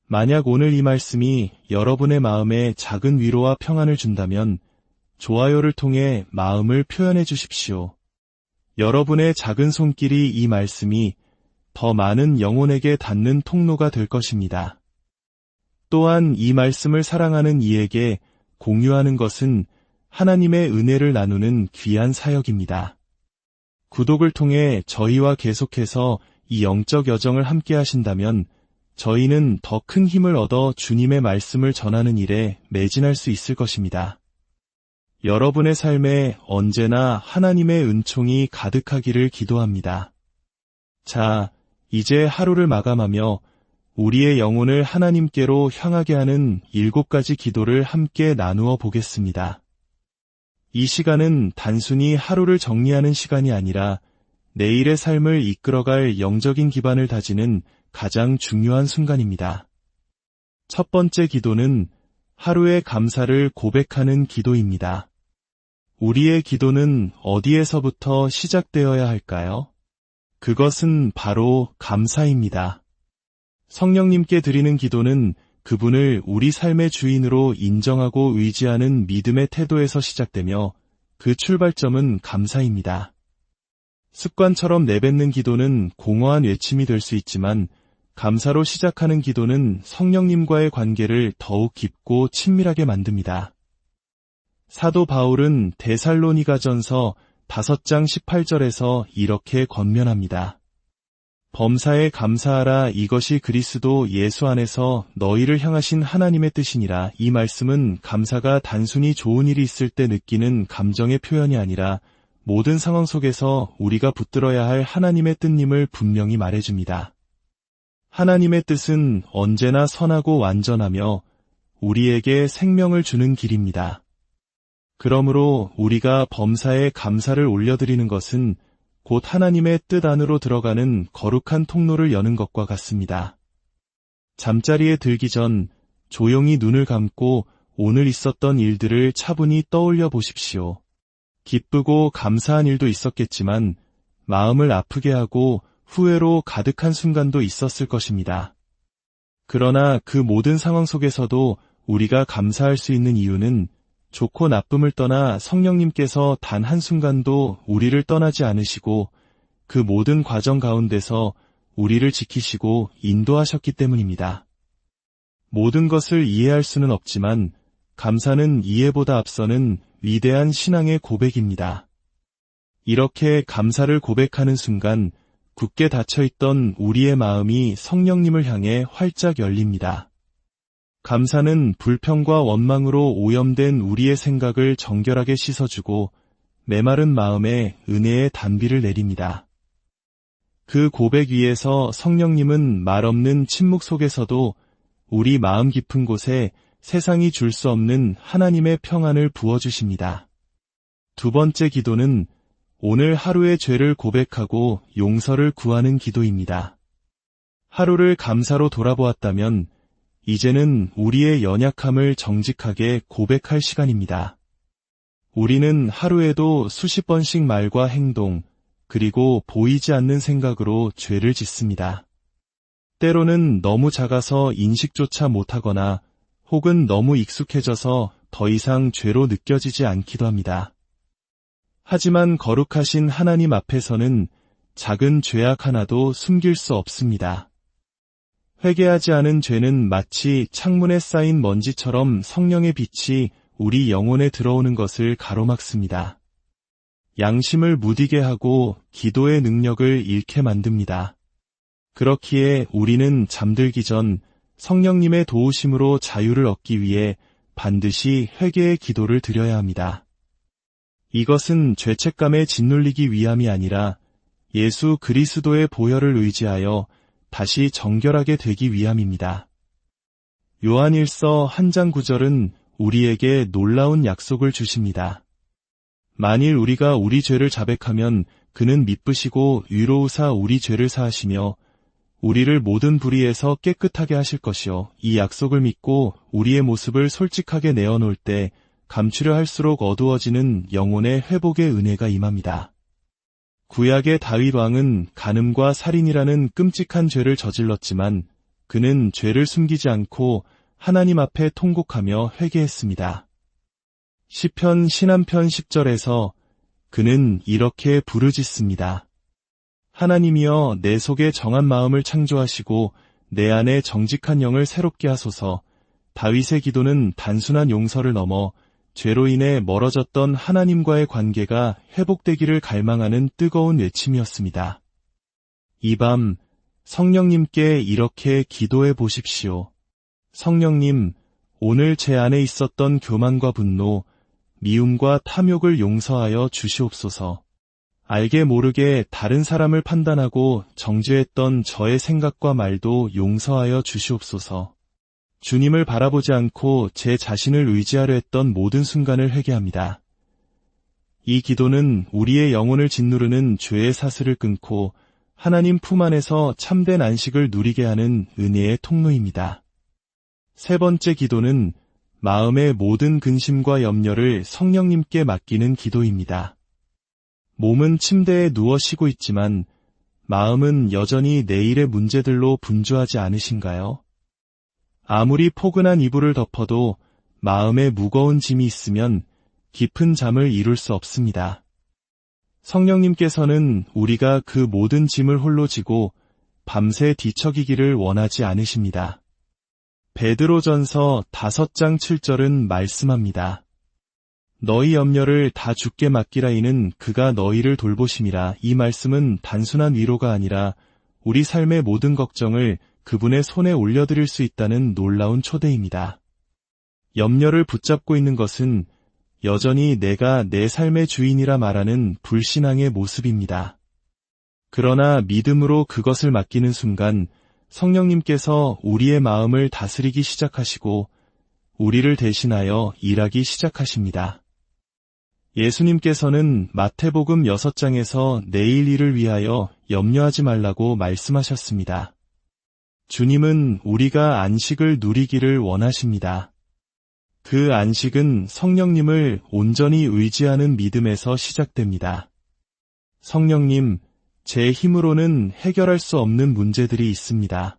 [SPEAKER 1] 만약 오늘 이 말씀이 여러분의 마음에 작은 위로와 평안을 준다면 좋아요를 통해 마음을 표현해 주십시오. 여러분의 작은 손길이 이 말씀이 더 많은 영혼에게 닿는 통로가 될 것입니다. 또한 이 말씀을 사랑하는 이에게 공유하는 것은 하나님의 은혜를 나누는 귀한 사역입니다. 구독을 통해 저희와 계속해서 이 영적 여정을 함께 하신다면 저희는 더 큰 힘을 얻어 주님의 말씀을 전하는 일에 매진할 수 있을 것입니다. 여러분의 삶에 언제나 하나님의 은총이 가득하기를 기도합니다. 자, 이제 하루를 마감하며 우리의 영혼을 하나님께로 향하게 하는 7가지 기도를 함께 나누어 보겠습니다. 이 시간은 단순히 하루를 정리하는 시간이 아니라 내일의 삶을 이끌어갈 영적인 기반을 다지는 가장 중요한 순간입니다. 첫 번째 기도는 하루의 감사를 고백하는 기도입니다. 우리의 기도는 어디에서부터 시작되어야 할까요? 그것은 바로 감사입니다. 성령님께 드리는 기도는 그분을 우리 삶의 주인으로 인정하고 의지하는 믿음의 태도에서 시작되며 그 출발점은 감사입니다. 습관처럼 내뱉는 기도는 공허한 외침이 될 수 있지만 감사로 시작하는 기도는 성령님과의 관계를 더욱 깊고 친밀하게 만듭니다. 사도 바울은 데살로니가전서 5장 18절에서 이렇게 권면합니다. 범사에 감사하라. 이것이 그리스도 예수 안에서 너희를 향하신 하나님의 뜻이니라. 이 말씀은 감사가 단순히 좋은 일이 있을 때 느끼는 감정의 표현이 아니라 모든 상황 속에서 우리가 붙들어야 할 하나님의 뜻임을 분명히 말해줍니다. 하나님의 뜻은 언제나 선하고 완전하며 우리에게 생명을 주는 길입니다. 그러므로 우리가 범사에 감사를 올려드리는 것은 곧 하나님의 뜻 안으로 들어가는 거룩한 통로를 여는 것과 같습니다. 잠자리에 들기 전 조용히 눈을 감고 오늘 있었던 일들을 차분히 떠올려 보십시오. 기쁘고 감사한 일도 있었겠지만 마음을 아프게 하고 후회로 가득한 순간도 있었을 것입니다. 그러나 그 모든 상황 속에서도 우리가 감사할 수 있는 이유는 좋고 나쁨을 떠나 성령님께서 단 한순간도 우리를 떠나지 않으시고 그 모든 과정 가운데서 우리를 지키시고 인도하셨기 때문입니다. 모든 것을 이해할 수는 없지만 감사는 이해보다 앞서는 위대한 신앙의 고백입니다. 이렇게 감사를 고백하는 순간 굳게 닫혀있던 우리의 마음이 성령님을 향해 활짝 열립니다. 감사는 불평과 원망으로 오염된 우리의 생각을 정결하게 씻어주고 메마른 마음에 은혜의 단비를 내립니다. 그 고백 위에서 성령님은 말없는 침묵 속에서도 우리 마음 깊은 곳에 세상이 줄 수 없는 하나님의 평안을 부어주십니다. 두 번째 기도는 오늘 하루의 죄를 고백하고 용서를 구하는 기도입니다. 하루를 감사로 돌아보았다면 이제는 우리의 연약함을 정직하게 고백할 시간입니다. 우리는 하루에도 수십 번씩 말과 행동, 그리고 보이지 않는 생각으로 죄를 짓습니다. 때로는 너무 작아서 인식조차 못하거나 혹은 너무 익숙해져서 더 이상 죄로 느껴지지 않기도 합니다. 하지만 거룩하신 하나님 앞에서는 작은 죄악 하나도 숨길 수 없습니다. 회개하지 않은 죄는 마치 창문에 쌓인 먼지처럼 성령의 빛이 우리 영혼에 들어오는 것을 가로막습니다. 양심을 무디게 하고 기도의 능력을 잃게 만듭니다. 그렇기에 우리는 잠들기 전 성령님의 도우심으로 자유를 얻기 위해 반드시 회개의 기도를 드려야 합니다. 이것은 죄책감에 짓눌리기 위함이 아니라 예수 그리스도의 보혈을 의지하여 다시 정결하게 되기 위함입니다. 요한일서 1장 9절은 우리에게 놀라운 약속을 주십니다. 만일 우리가 우리 죄를 자백하면 그는 미쁘시고 위로우사 우리 죄를 사하시며 우리를 모든 불의에서 깨끗하게 하실 것이요. 이 약속을 믿고 우리의 모습을 솔직하게 내어놓을 때 감추려 할수록 어두워지는 영혼의 회복의 은혜가 임합니다. 구약의 다윗 왕은 간음과 살인이라는 끔찍한 죄를 저질렀지만 그는 죄를 숨기지 않고 하나님 앞에 통곡하며 회개했습니다. 시편 신한편 10절에서 그는 이렇게 부르짖습니다. 하나님이여 내 속에 정한 마음을 창조하시고 내 안에 정직한 영을 새롭게 하소서. 다윗의 기도는 단순한 용서를 넘어 죄로 인해 멀어졌던 하나님과의 관계가 회복되기를 갈망하는 뜨거운 외침이었습니다. 이 밤 성령님께 이렇게 기도해 보십시오. 성령님, 오늘 제 안에 있었던 교만과 분노, 미움과 탐욕을 용서하여 주시옵소서. 알게 모르게 다른 사람을 판단하고 정죄했던 저의 생각과 말도 용서하여 주시옵소서. 주님을 바라보지 않고 제 자신을 의지하려 했던 모든 순간을 회개합니다. 이 기도는 우리의 영혼을 짓누르는 죄의 사슬을 끊고 하나님 품 안에서 참된 안식을 누리게 하는 은혜의 통로입니다. 세 번째 기도는 마음의 모든 근심과 염려를 성령님께 맡기는 기도입니다. 몸은 침대에 누워 쉬고 있지만 마음은 여전히 내일의 문제들로 분주하지 않으신가요? 아무리 포근한 이불을 덮어도 마음에 무거운 짐이 있으면 깊은 잠을 이룰 수 없습니다. 성령님께서는 우리가 그 모든 짐을 홀로 지고 밤새 뒤척이기를 원하지 않으십니다. 베드로전서 5장 7절은 말씀합니다. 너희 염려를 다 주께 맡기라 이는 그가 너희를 돌보심이라. 이 말씀은 단순한 위로가 아니라 우리 삶의 모든 걱정을 그분의 손에 올려드릴 수 있다는 놀라운 초대입니다. 염려를 붙잡고 있는 것은 여전히 내가 내 삶의 주인이라 말하는 불신앙의 모습입니다. 그러나 믿음으로 그것을 맡기는 순간 성령님께서 우리의 마음을 다스리기 시작하시고 우리를 대신하여 일하기 시작하십니다. 예수님께서는 마태복음 6장에서 내일 일을 위하여 염려하지 말라고 말씀하셨습니다. 주님은 우리가 안식을 누리기를 원하십니다. 그 안식은 성령님을 온전히 의지하는 믿음에서 시작됩니다. 성령님, 제 힘으로는 해결할 수 없는 문제들이 있습니다.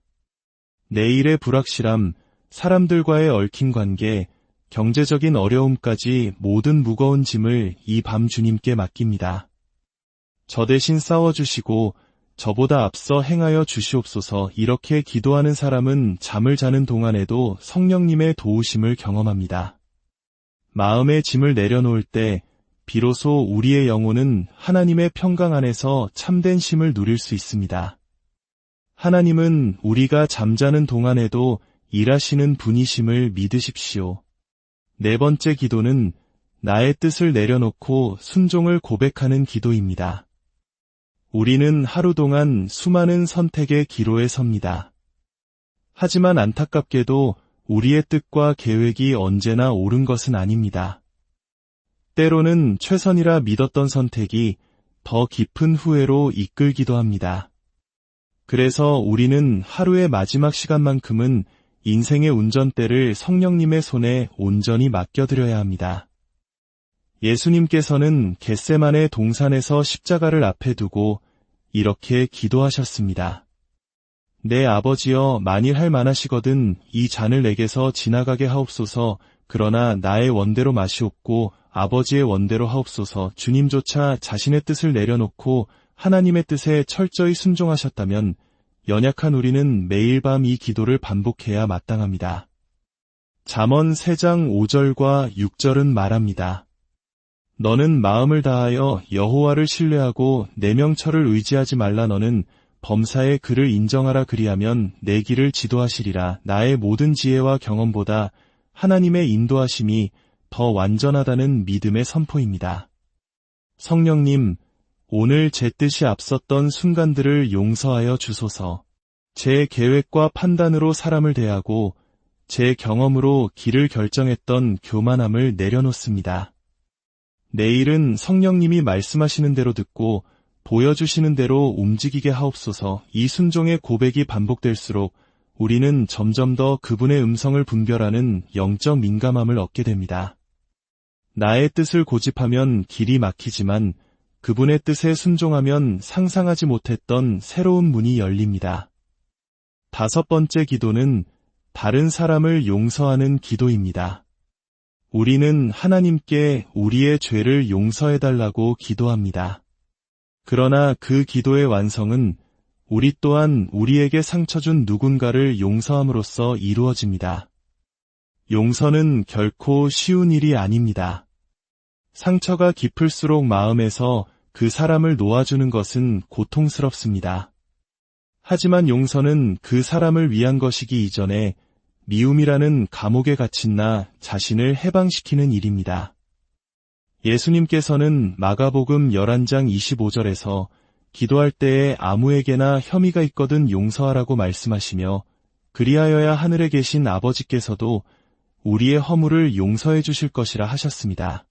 [SPEAKER 1] 내일의 불확실함, 사람들과의 얽힌 관계, 경제적인 어려움까지 모든 무거운 짐을 이 밤 주님께 맡깁니다. 저 대신 싸워주시고 저보다 앞서 행하여 주시옵소서. 이렇게 기도하는 사람은 잠을 자는 동안에도 성령님의 도우심을 경험합니다. 마음의 짐을 내려놓을 때 비로소 우리의 영혼은 하나님의 평강 안에서 참된 쉼을 누릴 수 있습니다. 하나님은 우리가 잠자는 동안에도 일하시는 분이심을 믿으십시오. 네 번째 기도는 나의 뜻을 내려놓고 순종을 고백하는 기도입니다. 우리는 하루 동안 수많은 선택의 기로에 섭니다. 하지만 안타깝게도 우리의 뜻과 계획이 언제나 옳은 것은 아닙니다. 때로는 최선이라 믿었던 선택이 더 깊은 후회로 이끌기도 합니다. 그래서 우리는 하루의 마지막 시간만큼은 인생의 운전대를 성령님의 손에 온전히 맡겨드려야 합니다. 예수님께서는 겟세마네 동산에서 십자가를 앞에 두고 이렇게 기도하셨습니다. 내 아버지여, 만일 할 만하시거든 이 잔을 내게서 지나가게 하옵소서. 그러나 나의 원대로 마시옵고 아버지의 원대로 하옵소서. 주님조차 자신의 뜻을 내려놓고 하나님의 뜻에 철저히 순종하셨다면 연약한 우리는 매일 밤 이 기도를 반복해야 마땅합니다. 잠언 3장 5절과 6절은 말합니다. 너는 마음을 다하여 여호와를 신뢰하고 내 명철을 의지하지 말라. 너는 범사의 그를 인정하라. 그리하면 내 길을 지도하시리라. 나의 모든 지혜와 경험보다 하나님의 인도하심이 더 완전하다는 믿음의 선포입니다. 성령님, 오늘 제 뜻이 앞섰던 순간들을 용서하여 주소서. 제 계획과 판단으로 사람을 대하고 제 경험으로 길을 결정했던 교만함을 내려놓습니다. 내일은 성령님이 말씀하시는 대로 듣고 보여주시는 대로 움직이게 하옵소서. 이 순종의 고백이 반복될수록 우리는 점점 더 그분의 음성을 분별하는 영적 민감함을 얻게 됩니다. 나의 뜻을 고집하면 길이 막히지만 그분의 뜻에 순종하면 상상하지 못했던 새로운 문이 열립니다. 5번째 기도는 다른 사람을 용서하는 기도입니다. 우리는 하나님께 우리의 죄를 용서해달라고 기도합니다. 그러나 그 기도의 완성은 우리 또한 우리에게 상처 준 누군가를 용서함으로써 이루어집니다. 용서는 결코 쉬운 일이 아닙니다. 상처가 깊을수록 마음에서 그 사람을 놓아주는 것은 고통스럽습니다. 하지만 용서는 그 사람을 위한 것이기 이전에 미움이라는 감옥에 갇힌 나 자신을 해방시키는 일입니다. 예수님께서는 마가복음 11장 25절에서 기도할 때에 아무에게나 혐의가 있거든 용서하라고 말씀하시며 그리하여야 하늘에 계신 아버지께서도 우리의 허물을 용서해 주실 것이라 하셨습니다.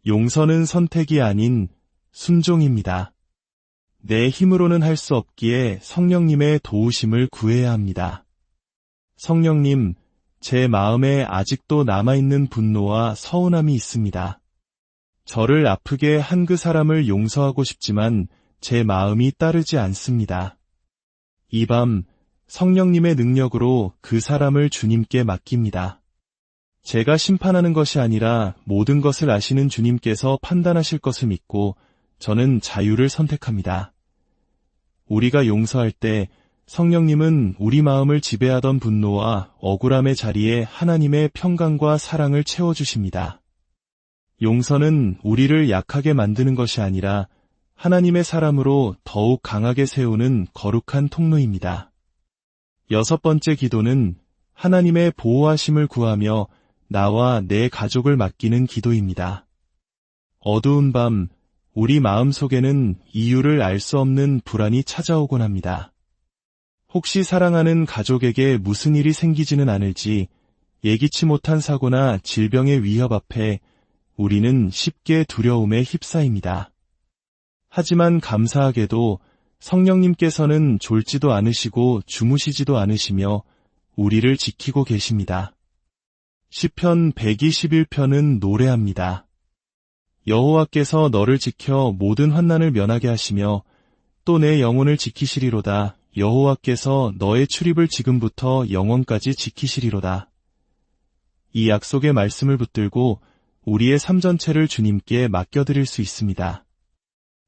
[SPEAKER 1] 용서는 선택이 아닌 순종입니다. 내 힘으로는 할 수 없기에 성령님의 도우심을 구해야 합니다. 성령님, 제 마음에 아직도 남아있는 분노와 서운함이 있습니다. 저를 아프게 한 그 사람을 용서하고 싶지만 제 마음이 따르지 않습니다. 이 밤 성령님의 능력으로 그 사람을 주님께 맡깁니다. 제가 심판하는 것이 아니라 모든 것을 아시는 주님께서 판단하실 것을 믿고 저는 자유를 선택합니다. 우리가 용서할 때 성령님은 우리 마음을 지배하던 분노와 억울함의 자리에 하나님의 평강과 사랑을 채워주십니다. 용서는 우리를 약하게 만드는 것이 아니라 하나님의 사람으로 더욱 강하게 세우는 거룩한 통로입니다. 6번째 기도는 하나님의 보호하심을 구하며 나와 내 가족을 맡기는 기도입니다. 어두운 밤 우리 마음속에는 이유를 알 수 없는 불안이 찾아오곤 합니다. 혹시 사랑하는 가족에게 무슨 일이 생기지는 않을지 예기치 못한 사고나 질병의 위협 앞에 우리는 쉽게 두려움에 휩싸입니다. 하지만 감사하게도 성령님께서는 졸지도 않으시고 주무시지도 않으시며 우리를 지키고 계십니다. 시편 121편은 노래합니다. 여호와께서 너를 지켜 모든 환난을 면하게 하시며 또 내 영혼을 지키시리로다. 여호와께서 너의 출입을 지금부터 영원까지 지키시리로다. 이 약속의 말씀을 붙들고 우리의 삶 전체를 주님께 맡겨드릴 수 있습니다.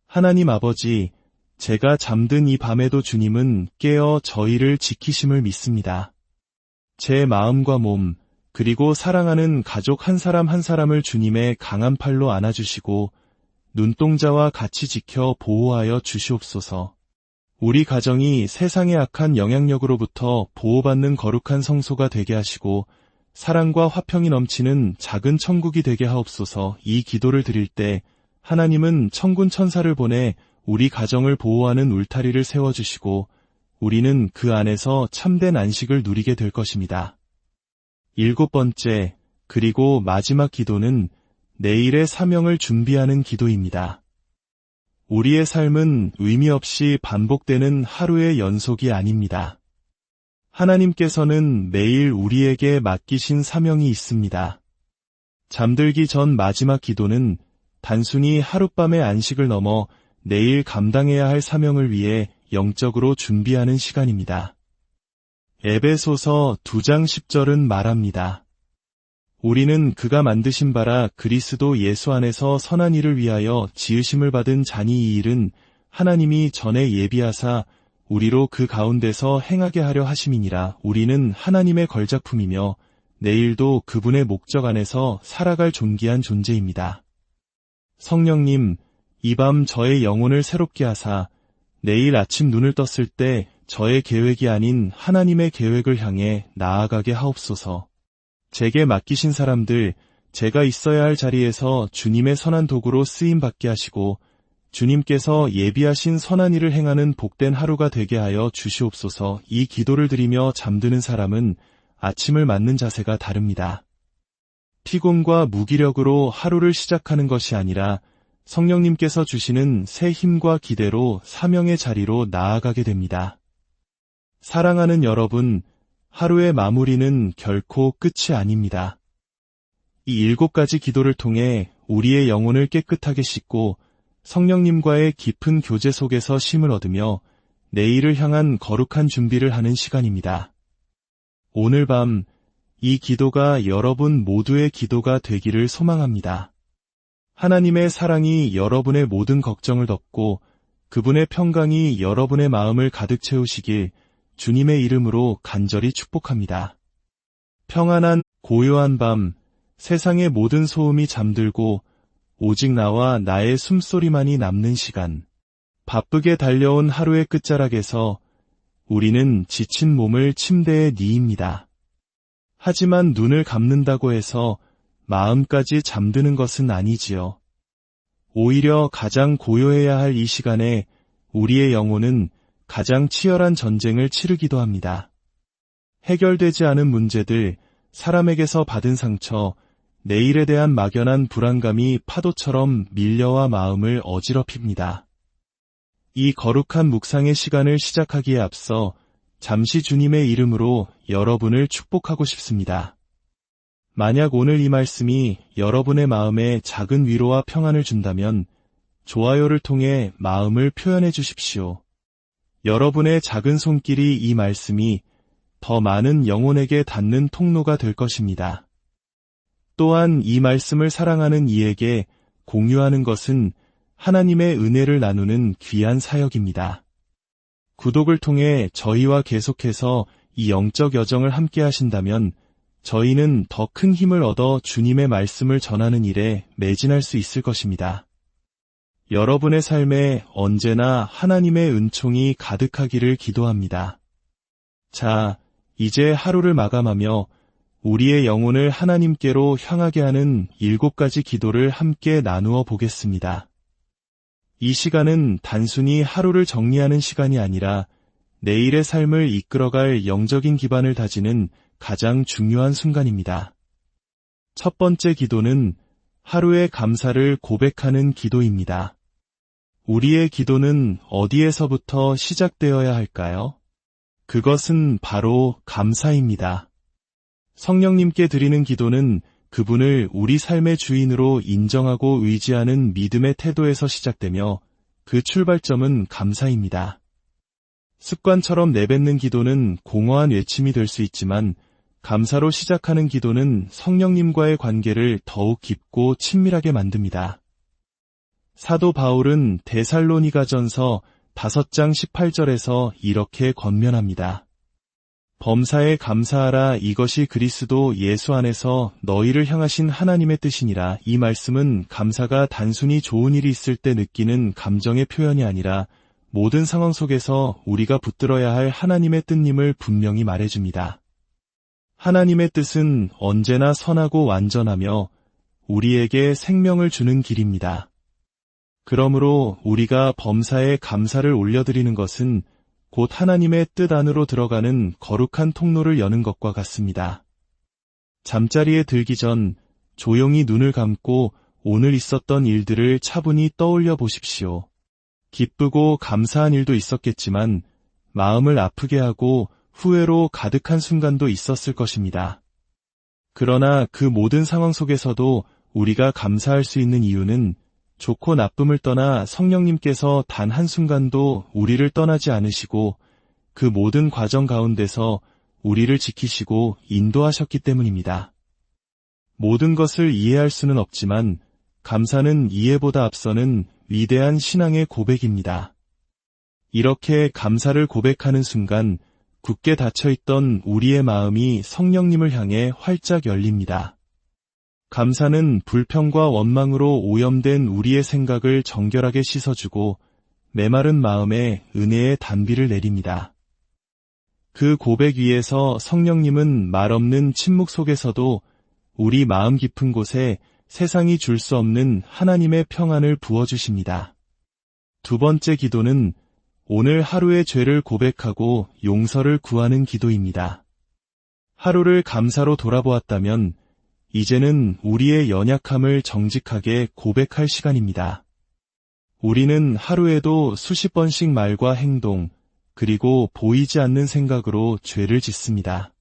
[SPEAKER 1] 하나님 아버지, 제가 잠든 이 밤에도 주님은 깨어 저희를 지키심을 믿습니다. 제 마음과 몸, 그리고 사랑하는 가족 한 사람 한 사람을 주님의 강한 팔로 안아주시고 눈동자와 같이 지켜 보호하여 주시옵소서. 우리 가정이 세상의 악한 영향력으로부터 보호받는 거룩한 성소가 되게 하시고 사랑과 화평이 넘치는 작은 천국이 되게 하옵소서. 이 기도를 드릴 때 하나님은 천군 천사를 보내 우리 가정을 보호하는 울타리를 세워주시고 우리는 그 안에서 참된 안식을 누리게 될 것입니다. 7번째, 그리고 마지막 기도는 내일의 사명을 준비하는 기도입니다. 우리의 삶은 의미 없이 반복되는 하루의 연속이 아닙니다. 하나님께서는 매일 우리에게 맡기신 사명이 있습니다. 잠들기 전 마지막 기도는 단순히 하룻밤의 안식을 넘어 내일 감당해야 할 사명을 위해 영적으로 준비하는 시간입니다. 에베소서 2장 10절은 말합니다. 우리는 그가 만드신 바라 그리스도 예수 안에서 선한 일을 위하여 지으심을 받은 자니 이 일은 하나님이 전에 예비하사 우리로 그 가운데서 행하게 하려 하심이니라. 우리는 하나님의 걸작품이며 내일도 그분의 목적 안에서 살아갈 존귀한 존재입니다. 성령님, 이 밤 저의 영혼을 새롭게 하사 내일 아침 눈을 떴을 때 저의 계획이 아닌 하나님의 계획을 향해 나아가게 하옵소서. 제게 맡기신 사람들, 제가 있어야 할 자리에서 주님의 선한 도구로 쓰임받게 하시고 주님께서 예비하신 선한 일을 행하는 복된 하루가 되게 하여 주시옵소서. 이 기도를 드리며 잠드는 사람은 아침을 맞는 자세가 다릅니다. 피곤과 무기력으로 하루를 시작하는 것이 아니라 성령님께서 주시는 새 힘과 기대로 사명의 자리로 나아가게 됩니다. 사랑하는 여러분, 하루의 마무리는 결코 끝이 아닙니다. 이 7가지 기도를 통해 우리의 영혼을 깨끗하게 씻고 성령님과의 깊은 교제 속에서 쉼을 얻으며 내일을 향한 거룩한 준비를 하는 시간입니다. 오늘 밤 이 기도가 여러분 모두의 기도가 되기를 소망합니다. 하나님의 사랑이 여러분의 모든 걱정을 덮고 그분의 평강이 여러분의 마음을 가득 채우시길 주님의 이름으로 간절히 축복합니다. 평안한 고요한 밤, 세상의 모든 소음이 잠들고 오직 나와 나의 숨소리만이 남는 시간. 바쁘게 달려온 하루의 끝자락에서 우리는 지친 몸을 침대에 뉘입니다. 하지만 눈을 감는다고 해서 마음까지 잠드는 것은 아니지요. 오히려 가장 고요해야 할 이 시간에 우리의 영혼은 가장 치열한 전쟁을 치르기도 합니다. 해결되지 않은 문제들, 사람에게서 받은 상처, 내일에 대한 막연한 불안감이 파도처럼 밀려와 마음을 어지럽힙니다. 이 거룩한 묵상의 시간을 시작하기에 앞서 잠시 주님의 이름으로 여러분을 축복하고 싶습니다. 만약 오늘 이 말씀이 여러분의 마음에 작은 위로와 평안을 준다면 좋아요를 통해 마음을 표현해 주십시오. 여러분의 작은 손길이 이 말씀이 더 많은 영혼에게 닿는 통로가 될 것입니다. 또한 이 말씀을 사랑하는 이에게 공유하는 것은 하나님의 은혜를 나누는 귀한 사역입니다. 구독을 통해 저희와 계속해서 이 영적 여정을 함께 하신다면 저희는 더 큰 힘을 얻어 주님의 말씀을 전하는 일에 매진할 수 있을 것입니다. 여러분의 삶에 언제나 하나님의 은총이 가득하기를 기도합니다. 자, 이제 하루를 마감하며 우리의 영혼을 하나님께로 향하게 하는 7가지 기도를 함께 나누어 보겠습니다. 이 시간은 단순히 하루를 정리하는 시간이 아니라 내일의 삶을 이끌어갈 영적인 기반을 다지는 가장 중요한 순간입니다. 첫 번째 기도는 하루의 감사를 고백하는 기도입니다. 우리의 기도는 어디에서부터 시작되어야 할까요? 그것은 바로 감사입니다. 성령님께 드리는 기도는 그분을 우리 삶의 주인으로 인정하고 의지하는 믿음의 태도에서 시작되며 그 출발점은 감사입니다. 습관처럼 내뱉는 기도는 공허한 외침이 될 수 있지만 감사로 시작하는 기도는 성령님과의 관계를 더욱 깊고 친밀하게 만듭니다. 사도 바울은 데살로니가전서 5장 18절에서 이렇게 권면합니다. 범사에 감사하라. 이것이 그리스도 예수 안에서 너희를 향하신 하나님의 뜻이니라. 이 말씀은 감사가 단순히 좋은 일이 있을 때 느끼는 감정의 표현이 아니라 모든 상황 속에서 우리가 붙들어야 할 하나님의 뜻임을 분명히 말해줍니다. 하나님의 뜻은 언제나 선하고 완전하며 우리에게 생명을 주는 길입니다. 그러므로 우리가 범사에 감사를 올려드리는 것은 곧 하나님의 뜻 안으로 들어가는 거룩한 통로를 여는 것과 같습니다. 잠자리에 들기 전 조용히 눈을 감고 오늘 있었던 일들을 차분히 떠올려 보십시오. 기쁘고 감사한 일도 있었겠지만 마음을 아프게 하고 후회로 가득한 순간도 있었을 것입니다. 그러나 그 모든 상황 속에서도 우리가 감사할 수 있는 이유는 좋고 나쁨을 떠나 성령님께서 단 한순간도 우리를 떠나지 않으시고 그 모든 과정 가운데서 우리를 지키시고 인도하셨기 때문입니다. 모든 것을 이해할 수는 없지만 감사는 이해보다 앞서는 위대한 신앙의 고백입니다. 이렇게 감사를 고백하는 순간 굳게 닫혀있던 우리의 마음이 성령님을 향해 활짝 열립니다. 감사는 불평과 원망으로 오염된 우리의 생각을 정결하게 씻어주고 메마른 마음에 은혜의 단비를 내립니다. 그 고백 위에서 성령님은 말없는 침묵 속에서도 우리 마음 깊은 곳에 세상이 줄 수 없는 하나님의 평안을 부어주십니다. 두 번째 기도는 오늘 하루의 죄를 고백하고 용서를 구하는 기도입니다. 하루를 감사로 돌아보았다면 이제는 우리의 연약함을 정직하게 고백할 시간입니다. 우리는 하루에도 수십 번씩 말과 행동, 그리고 보이지 않는 생각으로 죄를 짓습니다.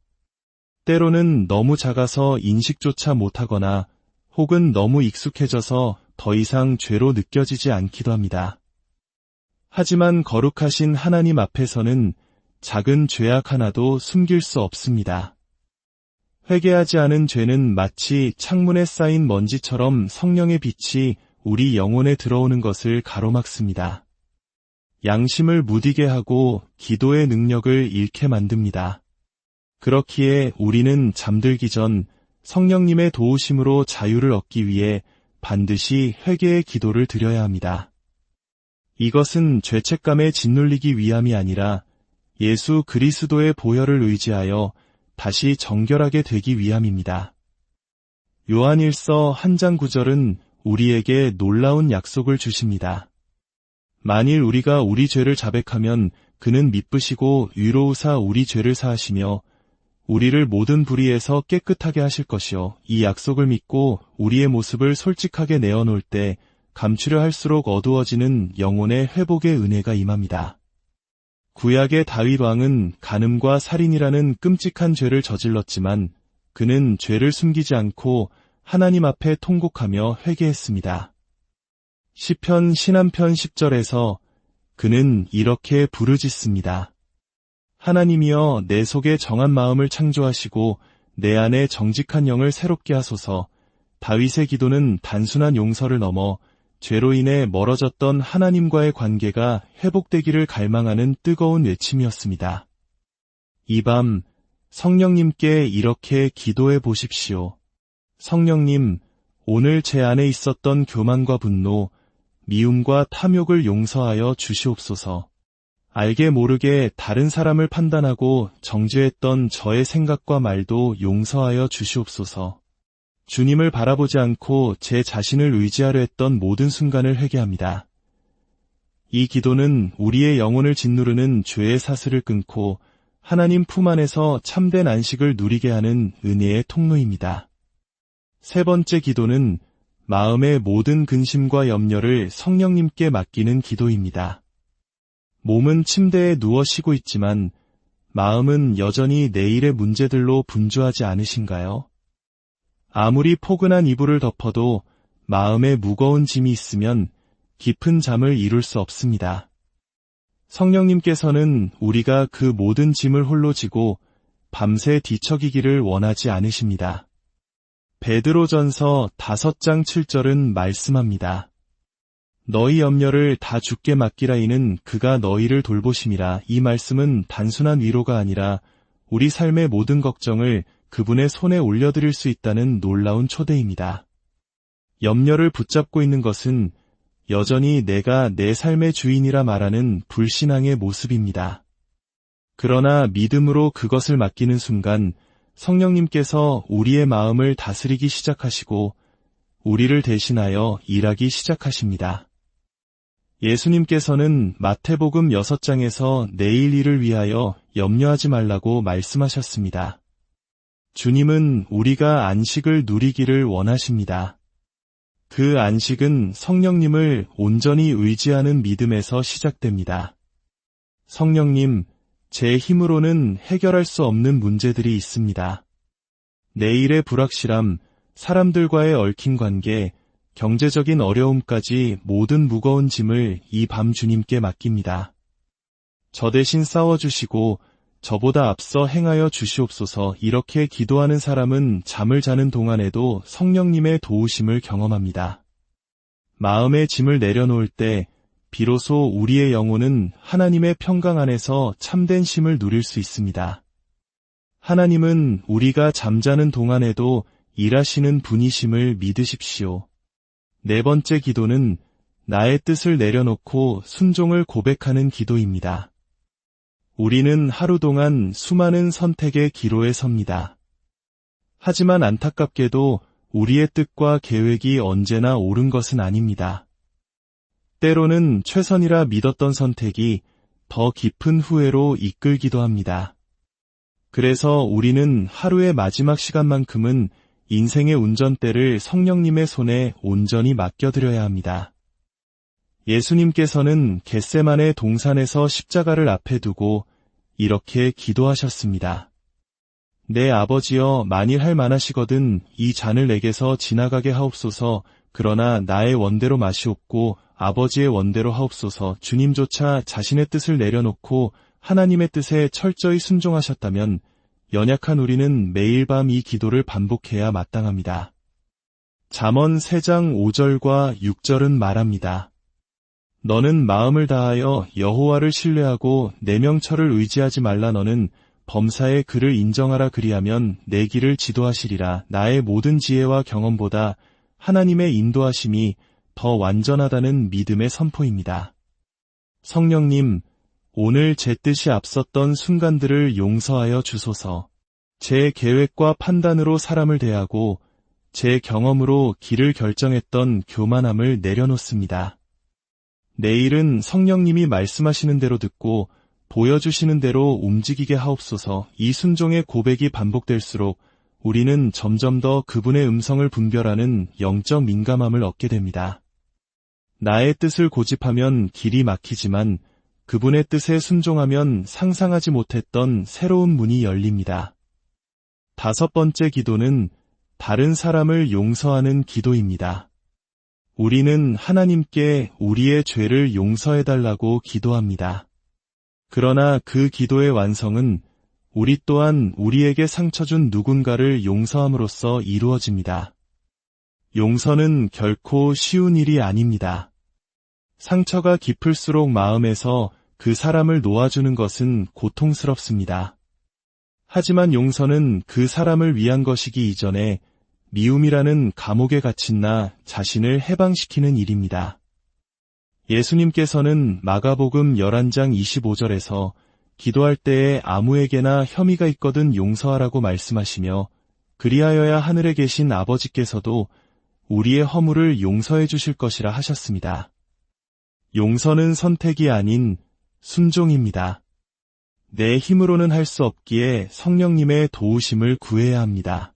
[SPEAKER 1] 때로는 너무 작아서 인식조차 못하거나 혹은 너무 익숙해져서 더 이상 죄로 느껴지지 않기도 합니다. 하지만 거룩하신 하나님 앞에서는 작은 죄악 하나도 숨길 수 없습니다. 회개하지 않은 죄는 마치 창문에 쌓인 먼지처럼 성령의 빛이 우리 영혼에 들어오는 것을 가로막습니다. 양심을 무디게 하고 기도의 능력을 잃게 만듭니다. 그렇기에 우리는 잠들기 전 성령님의 도우심으로 자유를 얻기 위해 반드시 회개의 기도를 드려야 합니다. 이것은 죄책감에 짓눌리기 위함이 아니라 예수 그리스도의 보혈을 의지하여 다시 정결하게 되기 위함입니다. 요한일서 1장 9절은 우리에게 놀라운 약속을 주십니다. 만일 우리가 우리 죄를 자백하면 그는 미쁘시고 위로우사 우리 죄를 사하시며 우리를 모든 불의에서 깨끗하게 하실 것이요. 이 약속을 믿고 우리의 모습을 솔직하게 내어놓을 때 감추려 할수록 어두워지는 영혼의 회복의 은혜가 임합니다. 구약의 다윗 왕은 간음과 살인이라는 끔찍한 죄를 저질렀지만 그는 죄를 숨기지 않고 하나님 앞에 통곡하며 회개했습니다. 시편 신한편 10절에서 그는 이렇게 부르짖습니다. 하나님이여 내 속에 정한 마음을 창조하시고 내 안에 정직한 영을 새롭게 하소서. 다윗의 기도는 단순한 용서를 넘어 죄로 인해 멀어졌던 하나님과의 관계가 회복되기를 갈망하는 뜨거운 외침이었습니다. 이 밤 성령님께 이렇게 기도해 보십시오. 성령님, 오늘 제 안에 있었던 교만과 분노, 미움과 탐욕을 용서하여 주시옵소서. 알게 모르게 다른 사람을 판단하고 정죄했던 저의 생각과 말도 용서하여 주시옵소서. 주님을 바라보지 않고 제 자신을 의지하려 했던 모든 순간을 회개합니다. 이 기도는 우리의 영혼을 짓누르는 죄의 사슬을 끊고 하나님 품 안에서 참된 안식을 누리게 하는 은혜의 통로입니다. 세 번째 기도는 마음의 모든 근심과 염려를 성령님께 맡기는 기도입니다. 몸은 침대에 누워 쉬고 있지만 마음은 여전히 내일의 문제들로 분주하지 않으신가요? 아무리 포근한 이불을 덮어도 마음에 무거운 짐이 있으면 깊은 잠을 이룰 수 없습니다. 성령님께서는 우리가 그 모든 짐을 홀로 지고 밤새 뒤척이기를 원하지 않으십니다. 베드로전서 5장 7절은 말씀합니다. 너희 염려를 다 주께 맡기라 이는 그가 너희를 돌보심이라. 이 말씀은 단순한 위로가 아니라 우리 삶의 모든 걱정을 그분의 손에 올려드릴 수 있다는 놀라운 초대입니다. 염려를 붙잡고 있는 것은 여전히 내가 내 삶의 주인이라 말하는 불신앙의 모습입니다. 그러나 믿음으로 그것을 맡기는 순간 성령님께서 우리의 마음을 다스리기 시작하시고 우리를 대신하여 일하기 시작하십니다. 예수님께서는 마태복음 6장에서 내일 일을 위하여 염려하지 말라고 말씀하셨습니다. 주님은 우리가 안식을 누리기를 원하십니다. 그 안식은 성령님을 온전히 의지하는 믿음에서 시작됩니다. 성령님, 제 힘으로는 해결할 수 없는 문제들이 있습니다. 내일의 불확실함, 사람들과의 얽힌 관계, 경제적인 어려움까지 모든 무거운 짐을 이 밤 주님께 맡깁니다. 저 대신 싸워주시고 저보다 앞서 행하여 주시옵소서. 이렇게 기도하는 사람은 잠을 자는 동안에도 성령님의 도우심을 경험합니다. 마음의 짐을 내려놓을 때 비로소 우리의 영혼은 하나님의 평강 안에서 참된 쉼을 누릴 수 있습니다. 하나님은 우리가 잠자는 동안에도 일하시는 분이심을 믿으십시오. 네 번째 기도는 나의 뜻을 내려놓고 순종을 고백하는 기도입니다. 우리는 하루 동안 수많은 선택의 기로에 섭니다. 하지만 안타깝게도 우리의 뜻과 계획이 언제나 옳은 것은 아닙니다. 때로는 최선이라 믿었던 선택이 더 깊은 후회로 이끌기도 합니다. 그래서 우리는 하루의 마지막 시간만큼은 인생의 운전대를 성령님의 손에 온전히 맡겨드려야 합니다. 예수님께서는 겟세마네 동산에서 십자가를 앞에 두고 이렇게 기도하셨습니다. 내 아버지여, 만일 할 만하시거든 이 잔을 내게서 지나가게 하옵소서. 그러나 나의 원대로 마시옵고 아버지의 원대로 하옵소서. 주님조차 자신의 뜻을 내려놓고 하나님의 뜻에 철저히 순종하셨다면 연약한 우리는 매일 밤 이 기도를 반복해야 마땅합니다. 잠언 3장 5절과 6절은 말합니다. 너는 마음을 다하여 여호와를 신뢰하고 내 명철을 의지하지 말라. 너는 범사의 그를 인정하라. 그리하면 내 길을 지도하시리라. 나의 모든 지혜와 경험보다 하나님의 인도하심이 더 완전하다는 믿음의 선포입니다. 성령님, 오늘 제 뜻이 앞섰던 순간들을 용서하여 주소서. 제 계획과 판단으로 사람을 대하고 제 경험으로 길을 결정했던 교만함을 내려놓습니다. 내일은 성령님이 말씀하시는 대로 듣고 보여주시는 대로 움직이게 하옵소서. 이 순종의 고백이 반복될수록 우리는 점점 더 그분의 음성을 분별하는 영적 민감함을 얻게 됩니다. 나의 뜻을 고집하면 길이 막히지만 그분의 뜻에 순종하면 상상하지 못했던 새로운 문이 열립니다. 다섯 번째 기도는 다른 사람을 용서하는 기도입니다. 우리는 하나님께 우리의 죄를 용서해달라고 기도합니다. 그러나 그 기도의 완성은 우리 또한 우리에게 상처 준 누군가를 용서함으로써 이루어집니다. 용서는 결코 쉬운 일이 아닙니다. 상처가 깊을수록 마음에서 그 사람을 놓아주는 것은 고통스럽습니다. 하지만 용서는 그 사람을 위한 것이기 이전에 미움이라는 감옥에 갇힌 나 자신을 해방시키는 일입니다. 예수님께서는 마가복음 11장 25절에서 기도할 때에 아무에게나 혐의가 있거든 용서하라고 말씀하시며 그리하여야 하늘에 계신 아버지께서도 우리의 허물을 용서해 주실 것이라 하셨습니다. 용서는 선택이 아닌 순종입니다. 내 힘으로는 할 수 없기에 성령님의 도우심을 구해야 합니다.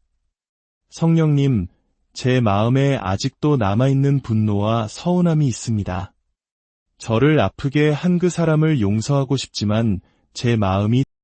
[SPEAKER 1] 성령님, 제 마음에 아직도 남아있는 분노와 서운함이 있습니다. 저를 아프게 한 그 사람을 용서하고 싶지만 제 마음이